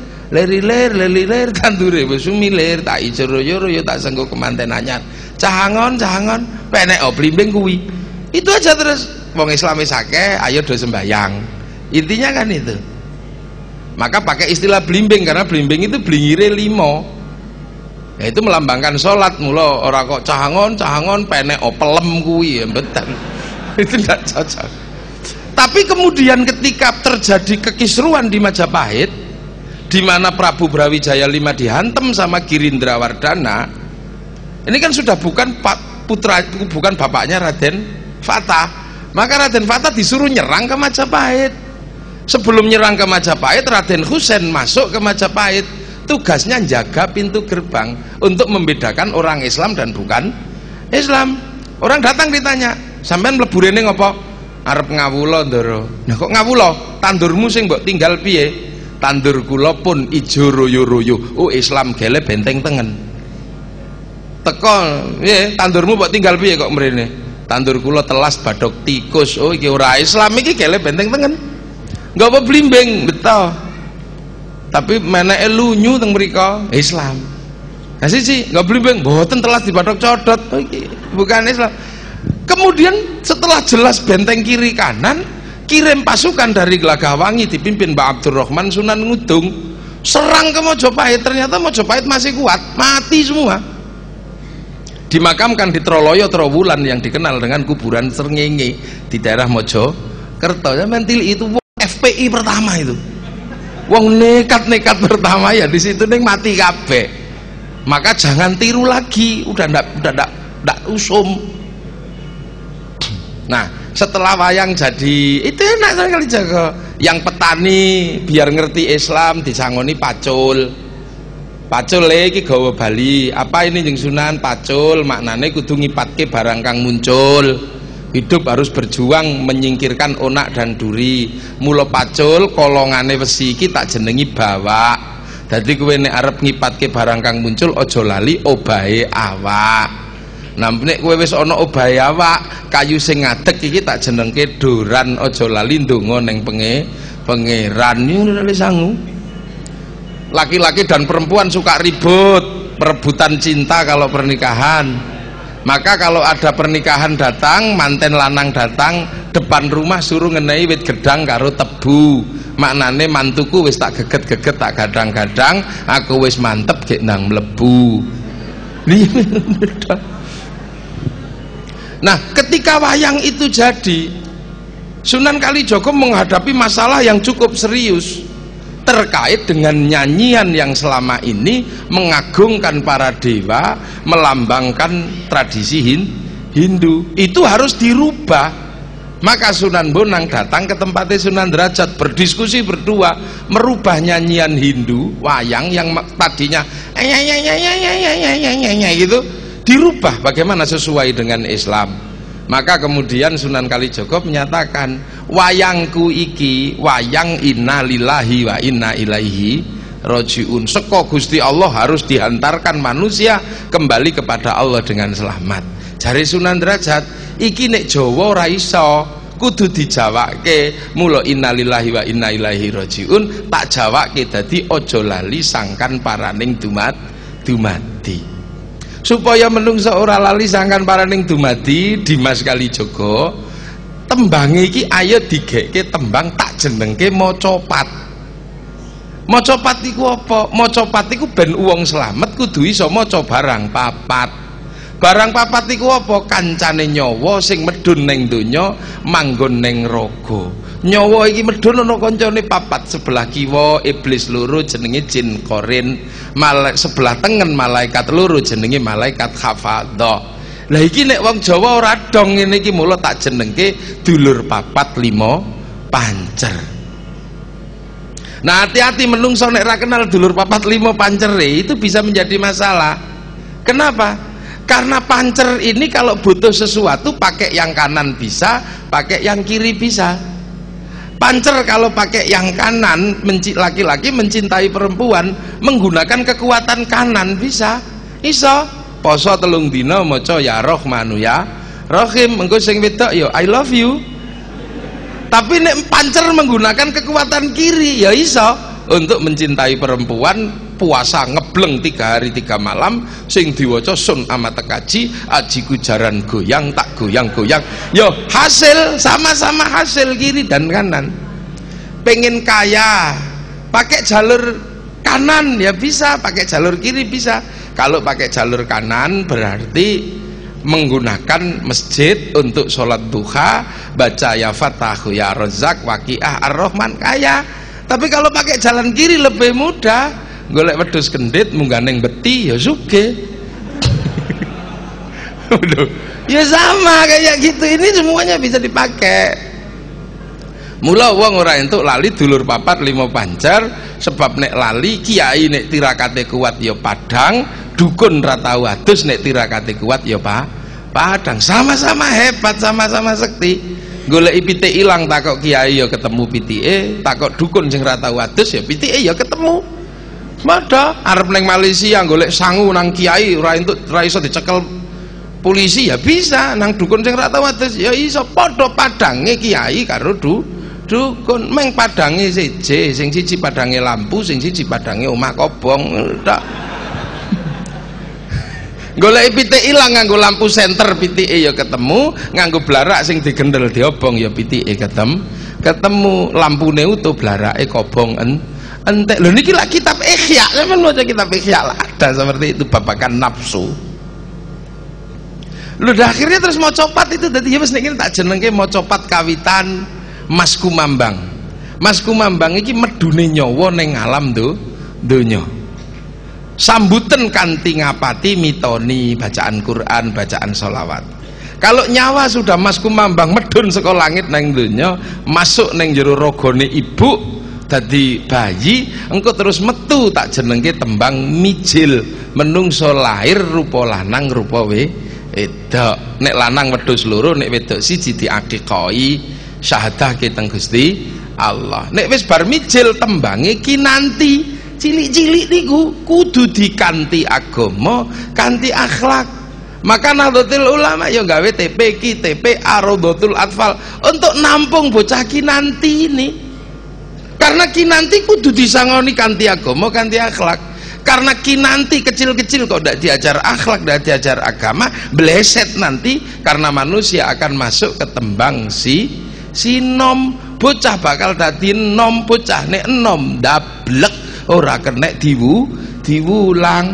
tandure wis sumilir, tak ijo royo tak senggo kemanten anyar. Cahangon penek blimbing kuwi. Itu aja terus wong Islam wis akeh, ayo do sembayang. Intinya kan itu. Maka pakai istilah blimbing karena blimbing itu blingire 5. Ya itu melambangkan sholat. Mula ora kok cahangon penek pelem kuwi ya mbetan. Itu tidak cocok. Tapi kemudian ketika terjadi kekisruan di Majapahit, di mana Prabu Brawijaya V dihantam sama Girindrawardana, ini kan sudah bukan bukan bapaknya Raden Fatah. Maka Raden Fatah disuruh nyerang ke Majapahit. Sebelum nyerang ke Majapahit, Raden Husein masuk ke Majapahit. Tugasnya jaga pintu gerbang untuk membedakan orang Islam dan bukan Islam. Orang datang ditanya, sampean mlebu rene ngopo? Arep ngawula ndara. Nah kok ngawula? Tandurmu sing mbok tinggal piye? Tandur kula pun ijo royo-royo. Oh Islam gele benteng tengen. Teko, ya, tandurmu mbok tinggal piye kok mrene? Tandur kula telas badhok tikus. Oh iki ora Islam, iki gele benteng tengen. Enggak apa blimbing, betul. Tapi meneke lunyu teng mriko Islam. Nah siji, enggak blimbing, mboten telas dibadhok codot. Oh iki bukan Islam. Kemudian setelah jelas benteng kiri kanan, kirim pasukan dari Gelagahwangi dipimpin Mbak Abdurrahman Sunan Ngudung, serang ke Mojopahit. Ternyata Mojopahit masih kuat, mati semua. Dimakamkan di Troloyo Trowulan yang dikenal dengan kuburan Srengenge di daerah Mojokerto. Mentili itu FPI pertama itu. Wong nekat pertama ya di situ ning mati kabeh. Maka jangan tiru lagi, udah ndak usum. Nah, setelah wayang jadi itu enak Sunan Kalijaga. Yang petani biar ngerti Islam disangoni pacul. Pacul iki gawa Bali. Apa ini jeung Sunan? Pacul maknane kudu ngipatke barang kang muncul. Hidup harus berjuang menyingkirkan onak dan duri. Mula pacul kolongane wesi iki tak jenengi bawak. Dadi kowe nek arep ngipatke barang kang muncul aja lali obahe awak. Nah nek kowe wis ana obahe awak, kayu sing ngadeg iki tak jenengke doran, aja lali ndonga ning pangeran. Ini sangu. Laki-laki dan perempuan suka ribut, perebutan cinta kalau pernikahan. Maka kalau ada pernikahan datang, manten lanang datang, depan rumah suruh ngenai wit gedang karo tebu. Maknane mantuku wis tak geget-geget, tak gadang-gadang, aku wis mantep gek nang mlebu. Nah, ketika wayang itu jadi, Sunan Kalijaga menghadapi masalah yang cukup serius terkait dengan nyanyian yang selama ini mengagungkan para dewa, melambangkan tradisi Hindu. Itu harus dirubah. Maka Sunan Bonang datang ke tempatnya Sunan Derajat, berdiskusi berdua, merubah nyanyian Hindu wayang yang tadinya gitu, dirubah bagaimana sesuai dengan Islam. Maka kemudian Sunan Kalijaga menyatakan, wayangku iki wayang inna lillahi wa inna ilaihi rajiun. Seko Gusti Allah harus dihantarkan manusia kembali kepada Allah dengan selamat. Jare Sunan Derajat, iki nek Jawa ora iso, kudu dijawake. Mula inna lillahi wa inna ilaihi rajiun tak jawake dadi aja lali sangkan paraning dumadi. Supaya menungso ora lali sangkan paraning dumadi, Dimas Kalijaga tembang iki ayo digekke tembang tak jenengke macapat. Macapat iku apa? Macapat iku ben wong slamet kudu iso maca barang papat. Barang papat iku apa? Kancane nyawa sing medhun ning donya manggon ning raga. Nyawa iki medhun ana kancane papat, sebelah kiwa iblis loro jenenge jin korin, sebelah tengen malaikat loro jenenge malaikat hafadha. Lah iki nek wong Jawa ora dong ngene iki, mula tak jenengke dulur papat lima pancer. Nah, hati-hati menungso nek ra kenal dulur papat lima pancere itu bisa menjadi masalah. Kenapa? Karena pancer ini kalau butuh sesuatu pakai yang kanan bisa, pakai yang kiri bisa. Pancer kalau pakai yang kanan, laki-laki mencintai perempuan menggunakan kekuatan kanan bisa. Iso. Poso 3 dina maca ya Rahmanu ya Rahim, engko sing wedok ya I love you. Tapi nek pancer menggunakan kekuatan kiri ya iso untuk mencintai perempuan, puasa ngebleng 3 hari 3 malam sing diwaca sun amat kaji ajiku jaran goyang tak goyang-goyang. Yo hasil sama-sama hasil kiri dan kanan. Pengen kaya pakai jalur kanan ya bisa, pakai jalur kiri bisa. Kalau pakai jalur kanan berarti menggunakan masjid untuk sholat duha, baca ya Fatahu ya Razak Waqiah Ar-Rahman kaya. Tapi kalau pakai jalan kiri lebih mudah, golek wedhus kendit munggah ning beti ya sugih. Ya sama kayak gitu, ini semuanya bisa dipakai. Mula wong ora entuk lali dulur papat lima pancer, sebab nek lali kiai nek tirakate kuat ya padang, dukun ra tau adus nek tirakate kuat ya padang. Sama-sama hebat, sama-sama sekti. Goleki pitik ilang takok kiai ya ketemu pitike, takok dukun sing ra tau adus ya pitike ya ketemu. Padha arep ning Malaysia golek sangu nang kiai ora entuk, ra iso dicekel polisi ya bisa, nang dukun sing ra tau adus ya iso. Padha padange kiai karo dukun, meng padange siji, sing siji padange lampu, sing siji padange omah kobong. Tak goleki pitik ilang nganggo lampu senter pitike ya ketemu, nganggo blarak sing digendel diobong ya pitike ketemu, lampune utuh blarake kobong entek. Lho niki lak kitab Ihya, sampeyan maca kitab Ihya lah ada seperti itu babakan nafsu. Lho akhirnya terus macapat itu dadi ya wis nek tak jenengke macapat kawitan Mas Kumambang. Mas Kumambang iki medune nyawa ning alam donya. Sambutan kanthi ngapati mitoni bacaan Quran, bacaan sholawat. Kalau nyawa sudah Mas Kumambang medun saka langit nang donya, masuk nang jero ragane ibu dadi bayi, engko terus metu tak jenengke tembang mijil. Menungso lahir rupa lanang rupa wedok. Nek lanang wedhus loro, nek wedok siji diakikoi. Syahadah keteng Gusti Allah. Nek wis bar mijil tembange kinanti cilik-cilik niku kudu dikanti agama, kanthi akhlak. Maka Nahdlatul Ulama ya gawe TP Arodotul Atfal untuk nampung bocah kinanti ini. Karena kinanti kudu disangoni kanthi agama, kanthi akhlak. Karena kinanti kecil-kecil kok tidak diajar akhlak, tidak diajar agama, bleset nanti karena manusia akan masuk ke tembang si nom. Bocah bakal dadi nom, bocah nek nom dablek ora kena diwulang.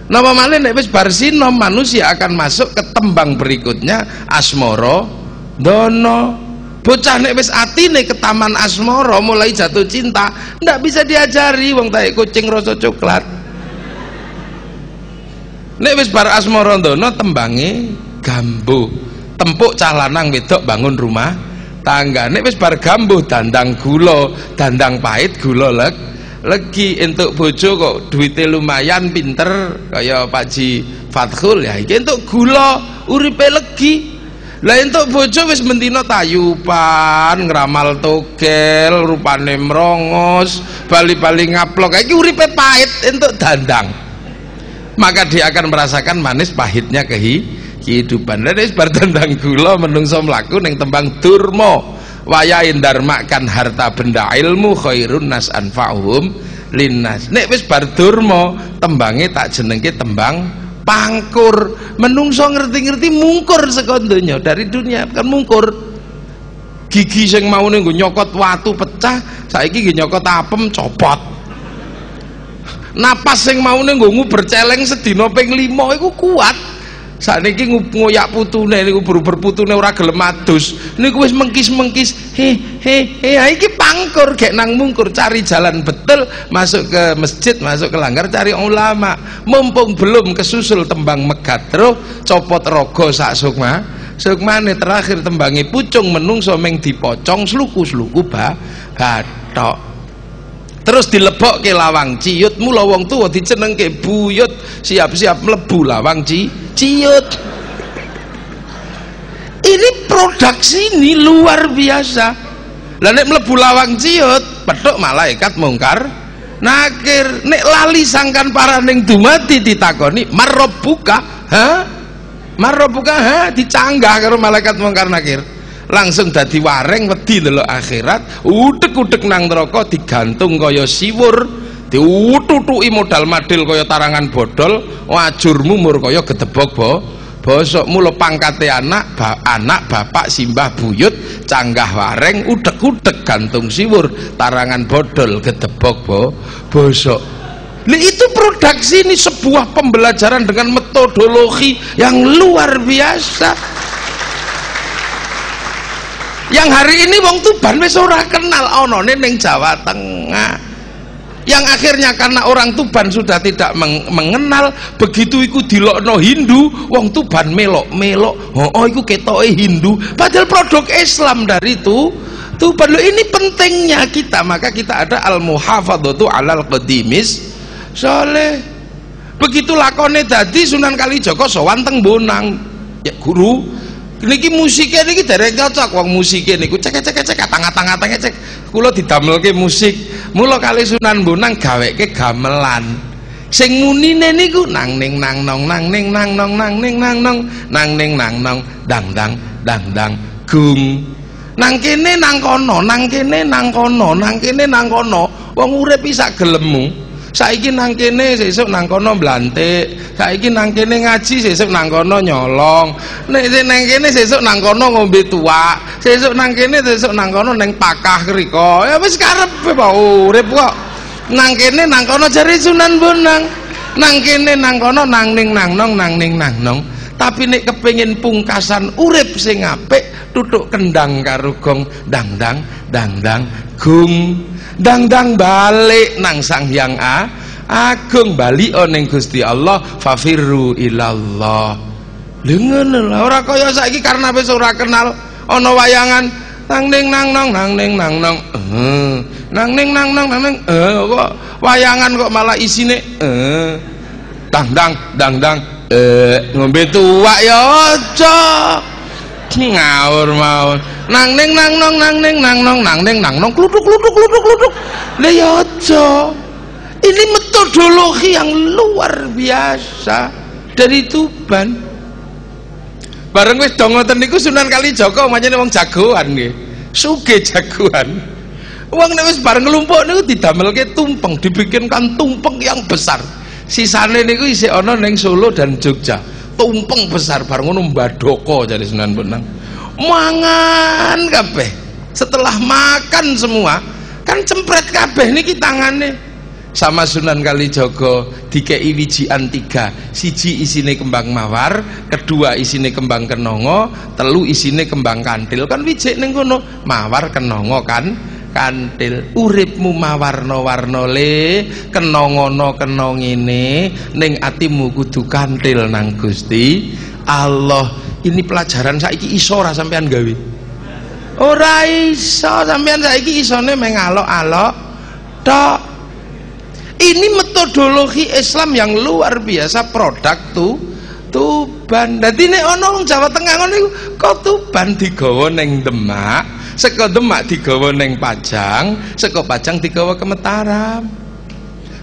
Napa malih nek wis bar sinom manusia akan masuk ke tembang berikutnya asmara dono. Bocah nek wis atine ke taman asmara mulai jatuh cinta ndak bisa diajari wong taek kucing rasa coklat. Nek wis bar asmara dono tembange gambo, tempuk cah lanang wedok bangun rumah tangga. Nek wis bar gambuh dandang gula, dandang pahit gula legi. Entuk bojo kok duite lumayan pinter kaya Pak Ji Fathul ya iki entuk gula uripe legi. Lah entuk bojo wis mendina tayupan, ngramal togel, rupane mrongos, bali-bali ngaplok. Iki uripe pahit entuk dandang. Maka dia akan merasakan manis pahitnya kehidupan. Dan wis bar dandang gula menungso mlaku ning tembang durma. Wayahe ndarmakan harta benda ilmu khairun nas anfa'uhum linnas. Nek wis bar durma tembange tak jenengke tembang pangkur. Menungso ngerti-ngerti mungkur saka donya, dari dunia kan mungkur. Gigi sing maune nggo nyokot watu pecah, saiki nggih nyokot apem copot. Napas sing maune nggo nguber celeng sedina ping 5 iku kuat. Sakniki ngoyak putune niku beruber putune ora gelem adus. Niku wis mengkis-mengkis. Iki pangkur gek nang mungkur cari jalan betul masuk ke masjid, masuk ke langgar cari ulama. Mumpung belum kesusul tembang megatro, copot rogo sak sukmane terakhir tembangi pucung menungso meng dipocong sluku-sluku bathok. Terus dilebokke lawang ciut, mula wong tuwa dijenengke buyut, siap-siap mlebu lawang ciut. Ini produksi ini luar biasa. Lah nek mlebu lawang ciut, petuk malaikat mungkar nakir. Nek lali sangkan paraning dumadi ditakoni marabbuka, marabbuka, dicanggah karo malaikat mungkar nakir. Langsung dadi wareng wedi ndelok akhirat, udek-udek nang neraka digantung kaya siwur, diututuki modal madil kaya tarangan bodol, wajur mumur kaya gedebok bosok. Mula pangkate anak bapak simbah buyut, canggah wareng, udek-udek gantung siwur, tarangan bodol gedebok bosok. Itu produksi ini sebuah pembelajaran dengan metodologi yang luar biasa. Yang hari ini wong Tuban wis ora kenal onone ning Jawa Tengah. Yang akhirnya karena orang Tuban sudah tidak mengenal, begitu iku dilokno Hindu, wong Tuban melok-melok. Oh iku ketoke Hindu, padahal produk Islam dari itu. Tuban ini pentingnya kita, maka kita ada al-muhafadzatu 'alal qadimis saleh. Begitu lakone dadi Sunan Kalijaga sowan teng Bonang. Ya guru, niki musiknya niki dereng cocok wong musiknya niku cek atang-atang cek kula didamelke musik. Mula kali Sunan Bonang gaweke gamelan sing munine niku nang ning nang nong nang ning nang nong nang ning nang nong nang ning nang nong dang dang gung nang kene nang kono nang kene nang kono nang kene nang kono. Wong urip isa gelemu. Saiki nang kene sesuk nang kono mblantik, saiki nang kene ngaji sesuk nang kono nyolong, nek nang kene sesuk nang kono ngombe tuak, sesuk nang kene sesuk nang kono ning pakah kriko. Ya wis karepe wae urip kok. Nang kene nang kono jare Sunan Bonang, nang kene nang kono nang ning nang nong nang ning nang nong. Tapi nek kepengin pungkasan urip sing apik, tutuk kendang karo gong dang gung dang balik nang Sang Hyang Agung, bali ning Gusti Allah, fafirru ilallah. Lha ngono lho, ora kaya saiki karena wis ora kenal ana wayangan nang ning nang nong nang ning nang nong nang ning nang nong nang ning kok wayangan kok malah isine dang ngombe tuak ya aja ngawur mawon. Nang ning nang nong nang ning nang nong nang ning nang nong kluduk lha ya aja. Ini metodologi yang luar biasa dari Tuban. Bareng wis do ngoten niku Sunan Kalijaga manjane wong jagoan nggih, sugih jagoan. Wong nek wis bareng nglumpuk niku didamelke tumpeng, dibikinkan tumpeng yang besar. Sisane niku isih ana ning Solo dan Jogja. Tumpeng besar bareng ngono mbadoko jare Sunan Bonang. Mangan kabeh. Setelah makan semua, kan cempret kabeh niki tangane. Sama Sunan Kalijaga dikei wijian 3. Siji isine kembang mawar, kedua isine kembang kenongo, telu isine kembang kantil. Kan wijik ning kono, mawar kenongo kan kantil. Uripmu mawarna-warna le, kenongono kenongene, ning atimu kudu kantil nang Gusti Allah. Ini pelajaran saiki iso ora sampean gawe? Ora iso, sampean saiki isone mengalok-alok tok. Ini metodologi Islam yang luar biasa, produk Tuban. Dadi nek ana wong Jawa Tengah ngono iku kok Tuban digawa ning Demak, saka Demak digawa ning Pajang, saka Pajang digawa ke Mataram.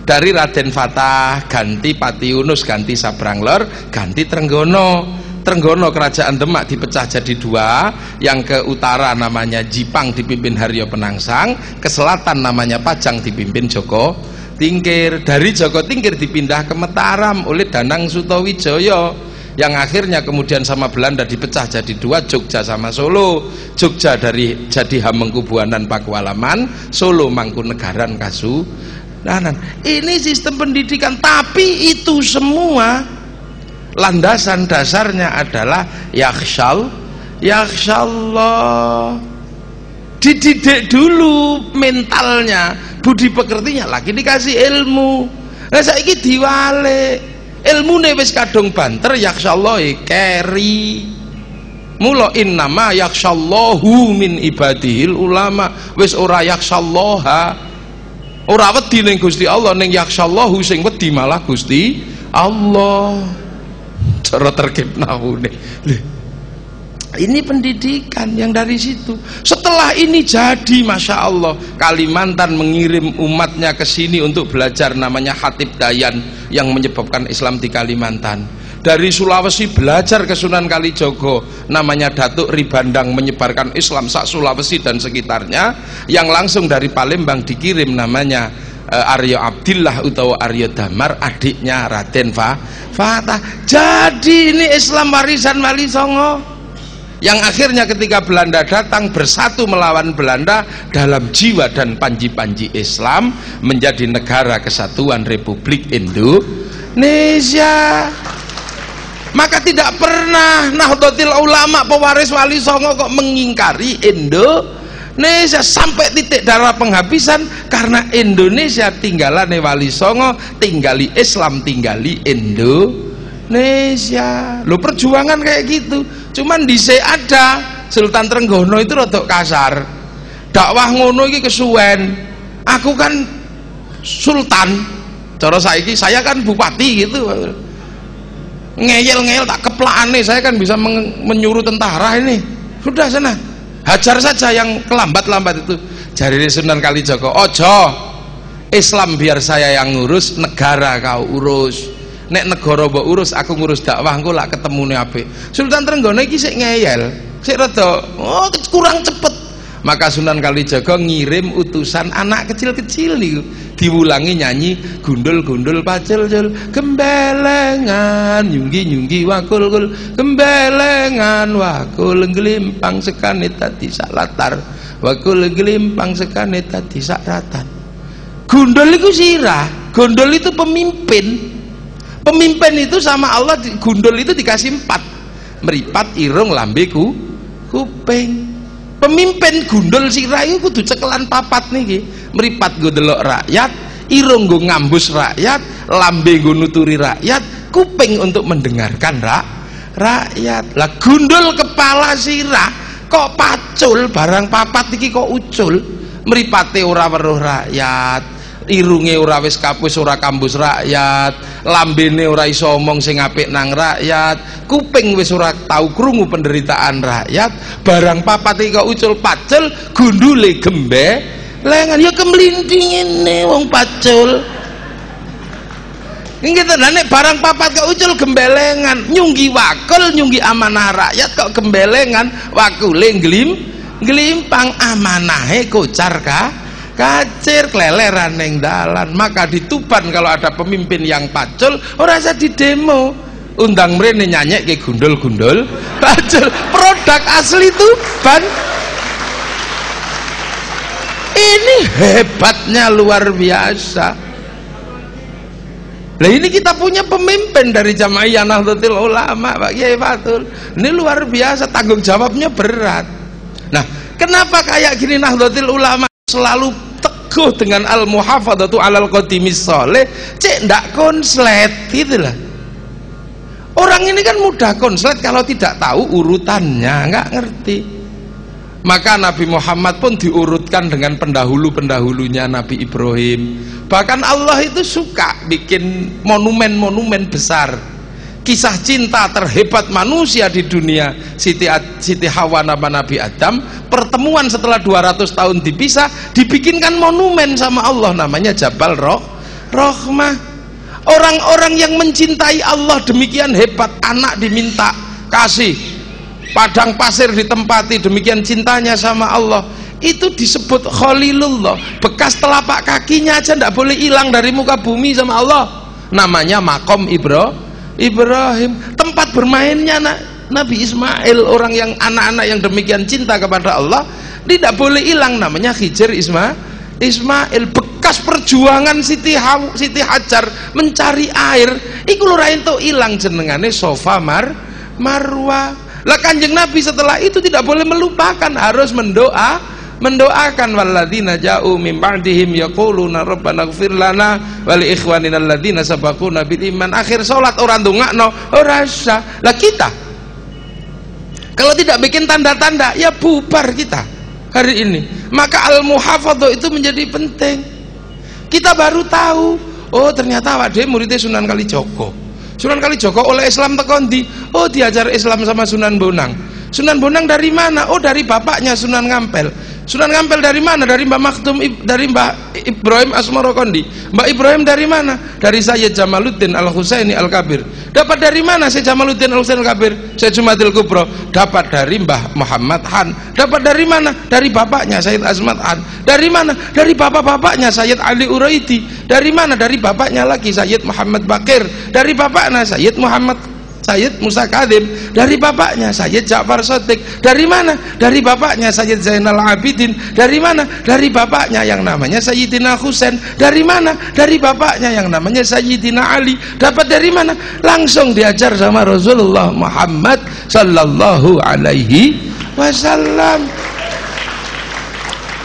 Dari Raden Fatah ganti Pati Yunus, ganti Sabranglor, ganti Trenggono. Trenggono kerajaan Demak dipecah jadi 2, yang ke utara namanya Jipang dipimpin Haryo Penangsang, ke selatan namanya Pajang dipimpin Joko Tingkir. Dari Joko Tingkir dipindah ke Mataram oleh Danang Sutawijaya. yang akhirnya kemudian sama Belanda dipecah jadi dua, Jogja sama Solo. Jogja jadi Hamengkubuanan Pakualaman, Solo Mangkunegaran Kasunanan. Ini sistem pendidikan, tapi itu semua landasan dasarnya adalah yakhsyallah. Dididik dulu mentalnya, budi pekertinya, lagi dikasih ilmu. Nah saiki diwale ilmune wis kadung banter, yakhsyallah keri. Mula innama yakhsyallahu min ibadihil ulama. Wis ora yakhsyallaha, ora wedi ning Gusti Allah, ning yakhsyallahu sing wedi malah Gusti Allah. Cara terkib nahune. Ini pendidikan yang dari situ. Setelah ini jadi, Masya Allah, Kalimantan mengirim umatnya ke sini untuk belajar, namanya Khatib Dayan yang menyebabkan Islam di Kalimantan. Dari Sulawesi belajar ke Sunan Kalijogo, namanya Datuk Ribandang, menyebarkan Islam sak Sulawesi dan sekitarnya. Yang langsung dari Palembang dikirim namanya Aryo Abdillah atau Aryo Damar, adiknya Raden Fatah. Jadi ini Islam warisan Wali Songo, yang akhirnya ketika Belanda datang bersatu melawan Belanda dalam jiwa dan panji-panji Islam, menjadi Negara Kesatuan Republik Indonesia. Maka tidak pernah Nahdlatul Ulama pewaris Wali Songo kok mengingkari Indonesia sampai titik darah penghabisan, karena Indonesia tinggalane Wali Songo, tinggali Islam, tinggali Indonesia. Lo perjuangan kayak gitu. Cuman dhisik ada Sultan Trenggono itu rodok kasar. Dakwah ngono iki kesuwen. Aku kan sultan. Cara saiki saya kan bupati gitu. Ngeyel-ngeyel tak keplakane, saya kan bisa menyuruh tentara ini. Sudah sana. Hajar saja yang kelambat-lambat itu. Jari Sunan Kalijogo, ojo. Islam biar saya yang ngurus, negara kau urus. Nek negara mbok urus, aku ngurus dakwah, engko lak ketemune apik. Sultan Trenggono iki sik ngeyel, sik rada kurang cepet. Maka Sunan Kalijaga ngirim utusan anak kecil-kecil niku, diwulangi nyanyi gundul-gundul pacul-cul, gembelengan nyunggi-nyunggi wakul-kul, gembelengan wakul glimpang sekane tadi sak latar, wakul glimpang sekane tadi sak ratan. Gundul itu sirah, gundul itu pemimpin. Pemimpin itu sama Allah, gundul itu dikasih 4, meripat, irung, lambe, kuping. Pemimpin gundul sirah itu kudu cekelan 4 niki. Meripat nggo delok rakyat, irung nggo ngambus rakyat, lambe nggo nuturi rakyat, kuping untuk mendengarkan rakyat. Lah gundul kepala sirah kok pacul, barang 4 iki kok ucul. Mripate ora weruh rakyat, irunge ora wis kapus ora kambus rakyat, lambene ora iso omong sing apik nang rakyat, kuping wis ora tau krungu penderitaan rakyat, barang 4 iki kok ucul pacul, gundule gembelengan. Ya kemlinting ngene wong pacul. Nggih to, nek barang 4 kok ucul gembelengan, nyunggi wakul, nyunggi amanah rakyat kok gembelengan, wakule glimpang, amanahe kocar kacir, keleleran neng dalan. Maka di Tuban kalau ada pemimpin yang pacul, ora usah di demo, undang mrene nyanyek ke gundul-gundul pacul, produk asli Tuban. Ini hebatnya luar biasa. Nah ini kita punya pemimpin dari Jamaiyah Nahdlatul Ulama, Pak Kiai Fatul. Ini luar biasa, tanggung jawabnya berat. Nah, kenapa kayak gini Nahdlatul Ulama selalu teguh dengan al-muhafadzatu alal qadimis sholeh, cek ndak konslet gitulah. Orang ini kan mudah konslet kalau tidak tahu urutannya, nggak ngerti. Maka Nabi Muhammad pun diurutkan dengan pendahulu-pendahulunya Nabi Ibrahim. Bahkan Allah itu suka bikin monumen-monumen besar. Kisah cinta terhebat manusia di dunia, Siti Hawa nama Nabi Adam, pertemuan setelah 200 tahun dipisah, dibikinkan monumen sama Allah, namanya Jabal Rohmah. Orang-orang yang mencintai Allah demikian hebat, anak diminta kasih, padang pasir ditempati, demikian cintanya sama Allah. Itu disebut Khalilullah. Bekas telapak kakinya aja tidak boleh hilang dari muka bumi sama Allah, namanya Makom Ibrahim. Ibrahim. Tempat bermainnya Nabi Ismail. Orang yang anak-anak yang demikian cinta kepada Allah tidak boleh hilang, namanya Khidir Ismail. Bekas perjuangan Siti Hajar mencari air iku lho ra entuk ilang, jenengane Safa Marwah. Lah Kanjeng Nabi setelah itu tidak boleh melupakan, harus mendoakan walladzina ja'u min ba'dihim yaquluna rabbana ighfir lana wa li ikhwanina alladzina sabaquna bil iman. Akhir salat ora ndongakno, ora usah. Lah kita kalau tidak bikin tanda-tanda ya bubar kita hari ini. Maka al-muhafadzah itu menjadi penting. Kita baru tahu, oh ternyata awak dhewe muridnya Sunan Kalijaga. Sunan Kalijaga oleh Islam tekan ndi? Oh diajar Islam sama Sunan Bonang. Sunan Bonang dari mana? Oh dari bapaknya Sunan Ngampel. Sunan Ngampel dari mana? Dari Mbah Maktum, dari Mbah Ibrahim Asmara Kondi. Mbah Ibrahim dari mana? Dari Sayyid Jamaluddin Al-Husaini Al-Kabir. Dapat dari mana Sayyid Jamaluddin Al-Husaini Al-Kabir? Sayyid Jumadil Kubro. Dapat dari Mbah Muhammad Han. Dapat dari mana? Dari bapaknya Sayyid Azmat Han. Dari mana? Dari bapak-bapaknya Sayyid Ali Uraidi. Dari mana? Dari bapaknya lagi Sayyid Muhammad Bakir. Dari bapaknya Sayyid Sayyid Musa Kadim. Dari bapaknya Sayyid Ja'far Shadiq. Dari mana? Dari bapaknya Sayyid Zainal Abidin. Dari mana? Dari bapaknya yang namanya Sayyidina Husain. Dari mana? Dari bapaknya yang namanya Sayyidina Ali. Dapat dari mana? Langsung diajar sama Rasulullah Muhammad sallallahu alaihi wasallam.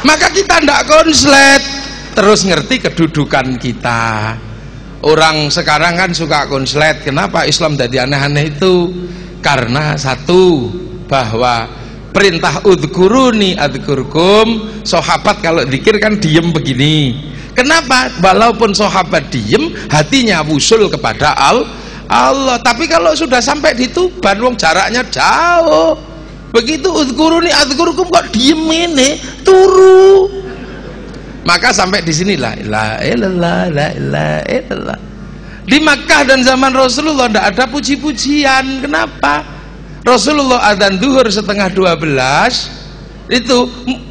Maka kita tidak konslet, terus ngerti kedudukan kita. Orang sekarang kan suka konslet. Kenapa Islam jadi aneh-aneh itu? Karena satu, bahwa perintah udhkuruni adhkurkum. Sahabat kalau zikir kan diem begini. Kenapa? Walaupun sahabat diem, hatinya wusul kepada Allah. Tapi kalau sudah sampai di Tuban, wong jaraknya jauh, begitu udhkuruni adhkurkum kok diem ini, turu. Maka sampai di sini la ilaha illallah, la ilaha illallah. Di Makkah dan zaman Rasulullah tidak ada puji-pujian. Kenapa? Rasulullah adzan zuhur setengah 12 itu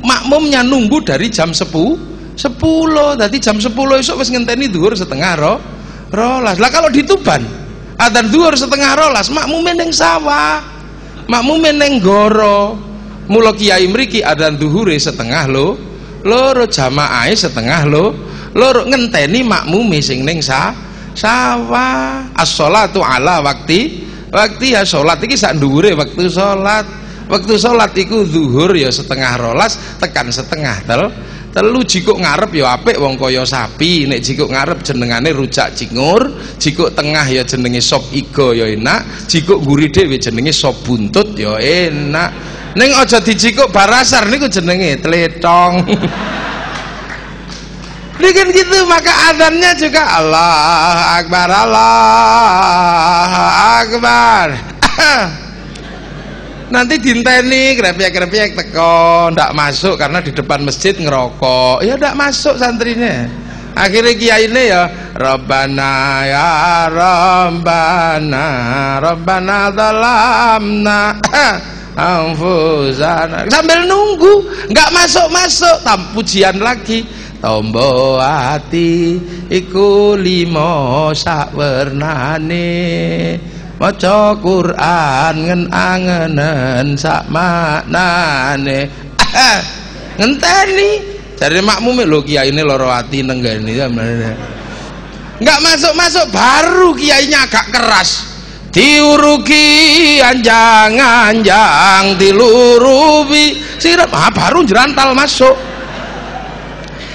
makmumnya nunggu dari jam 10. Tadi jam 10 esok wis ngenteni zuhur setengah rolas. Lah kalau di Tuban adzan zuhur setengah rolas, makmume ning sawah, makmume ning goro. Mula kiai mriki adzan zuhure setengah loro, jamaah setengah loro, ngenteni makmumi sing ning sawah. As-sholatu ala wakti ya, sholat iki sak dhuwure waktu sholat. Waktu sholat iku zuhur ya setengah rolas tekan setengah telu. Jikuk ngarep ya apik wong kaya sapi, nek jikuk ngarep jenengane rujak cingur, jikuk tengah ya jenenge sop iga ya enak, jikuk nguri dhewe jenenge sop buntut ya enak. Ning aja dijikuk barasar niku jenenge tletong. Bikin gitu. Maka adzannya juga Allah Akbar, Allah Akbar. Nanti dinteni krepek-krepek teko, ndak masuk karena di depan masjid ngerokok. Ya ndak masuk santrinya. Akhirnya kiai ini ya Rabbana ya Rabbana Rabbana zalamna anfusana, sambil nunggu nggak masuk pujian lagi. Tombo hati iku limo sak wernane, maca Quran ngen-angenen sak maknane. Ngenteni jare makmume lho kiai ini loro ati nenggani. Nggak masuk baru kiainya agak keras. Diuruki anjang-anjang dilurubi sirap, baru jerantal masuk.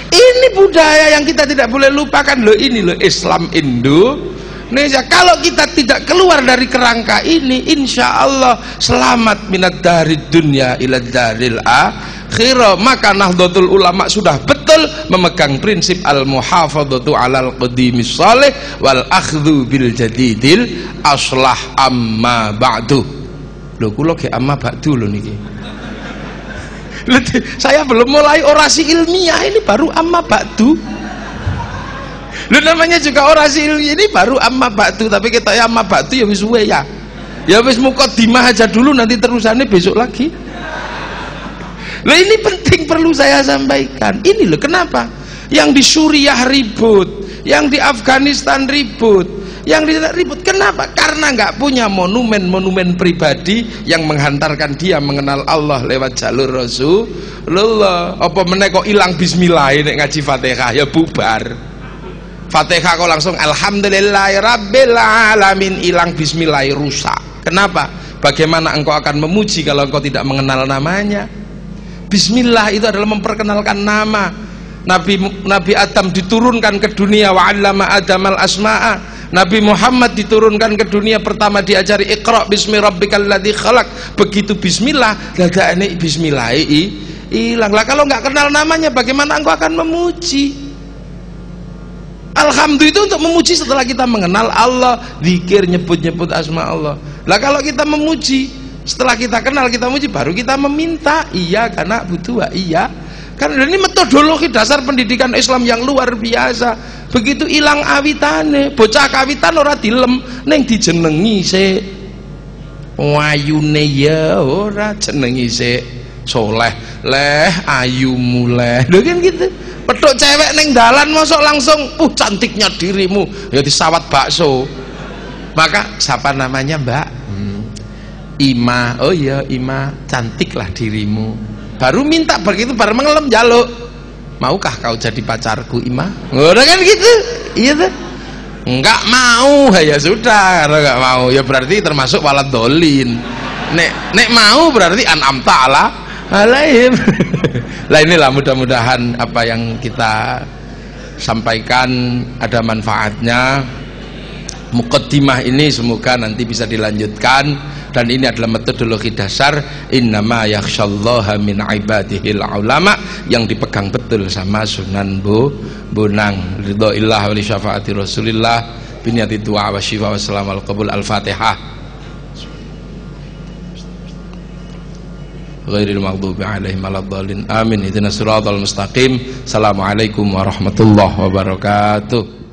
Ini budaya yang kita tidak boleh lupakan loh. Ini loh Islam Indonesia. Kalau kita tidak keluar dari kerangka ini, insya Allah selamat minad dari dunia ila daril akhirah. Maka Nahdlatul Ulama sudah betul memegang prinsip al-muhafadzatu alal qadimis salih wal akhdhu bil jadidil aslah amma ba'du. Lho kula ge amma ba'du lho niki. Saya belum mulai orasi ilmiah, ini baru amma ba'du. Lho namanya juga orasi ilmiah, ini baru amma ba'du. Tapi kita ya amma ba'du ya wis suwe ya. Ya wis mukadimah aja dulu, nanti terusannya besok lagi. Loh ini penting, perlu saya sampaikan. Ini loh kenapa yang di Suriah ribut, yang di Afghanistan ribut, Yang tidak ribut. Kenapa? Karena nggak punya monumen-monumen pribadi yang menghantarkan dia mengenal Allah lewat jalur Rasulullah. Apa meneh kok ilang bismillah nek ngaji Fatihah ya bubar. Fatihah kok langsung alhamdulillahirabbil alamin, ilang bismillah rusak. Kenapa? Bagaimana engkau akan memuji kalau engkau tidak mengenal namanya? Bismillah itu adalah memperkenalkan nama. Nabi Adam diturunkan ke dunia wa 'allama Adamal asma'a. Nabi Muhammad diturunkan ke dunia pertama diajari Iqra bismi rabbikal ladzi khalaq. Begitu bismillah, dadane bismillah hilang. Lah kalau nggak kenal namanya bagaimana engkau akan memuji? Alhamdulillah itu untuk memuji setelah kita mengenal Allah, zikir, nyebut-nyebut asma Allah. Lah kalau kita memuji setelah kita kenal, kita memuji, baru kita meminta. Iya karena butuh iya. Karena ini metodologi dasar pendidikan Islam yang luar biasa. Begitu ilang awitane, bocah kawitan ora dilem ning dijenengi sik. Wayune ya ora jenengi sik. Soleh leh ayu muleh. Lho kan gitu. Petuk cewek ning dalan mosok langsung cantiknya dirimu, ya disawat bakso. Maka siapa namanya, Mbak? Ima. Oh iya Ima, cantiklah dirimu. Baru minta, begitu baru mengelem jaluk, maukah kau jadi pacarku Ima? Udah kan gitu. Iya tuh. Enggak mau, ya sudah. Kalau enggak mau ya berarti termasuk walad dolin. Nek mau berarti an'am ta'ala alaihim. Lah inilah mudah-mudahan apa yang kita sampaikan ada manfaatnya. Muqaddimah ini semoga nanti bisa dilanjutkan, dan ini adalah metodologi dasar innama yakhsyallaha min ibadihil ulama yang dipegang betul sama Sunan Bonang. Ridhoillah wa li syafaati Rasulillah biniyati du'a wa syifa wa salam al qabul. Al-Fatihah. Ghairil maghdubi alaihim waladdallin. Amin. Ihdinas siratal mustaqim. Assalamualaikum warahmatullahi wabarakatuh.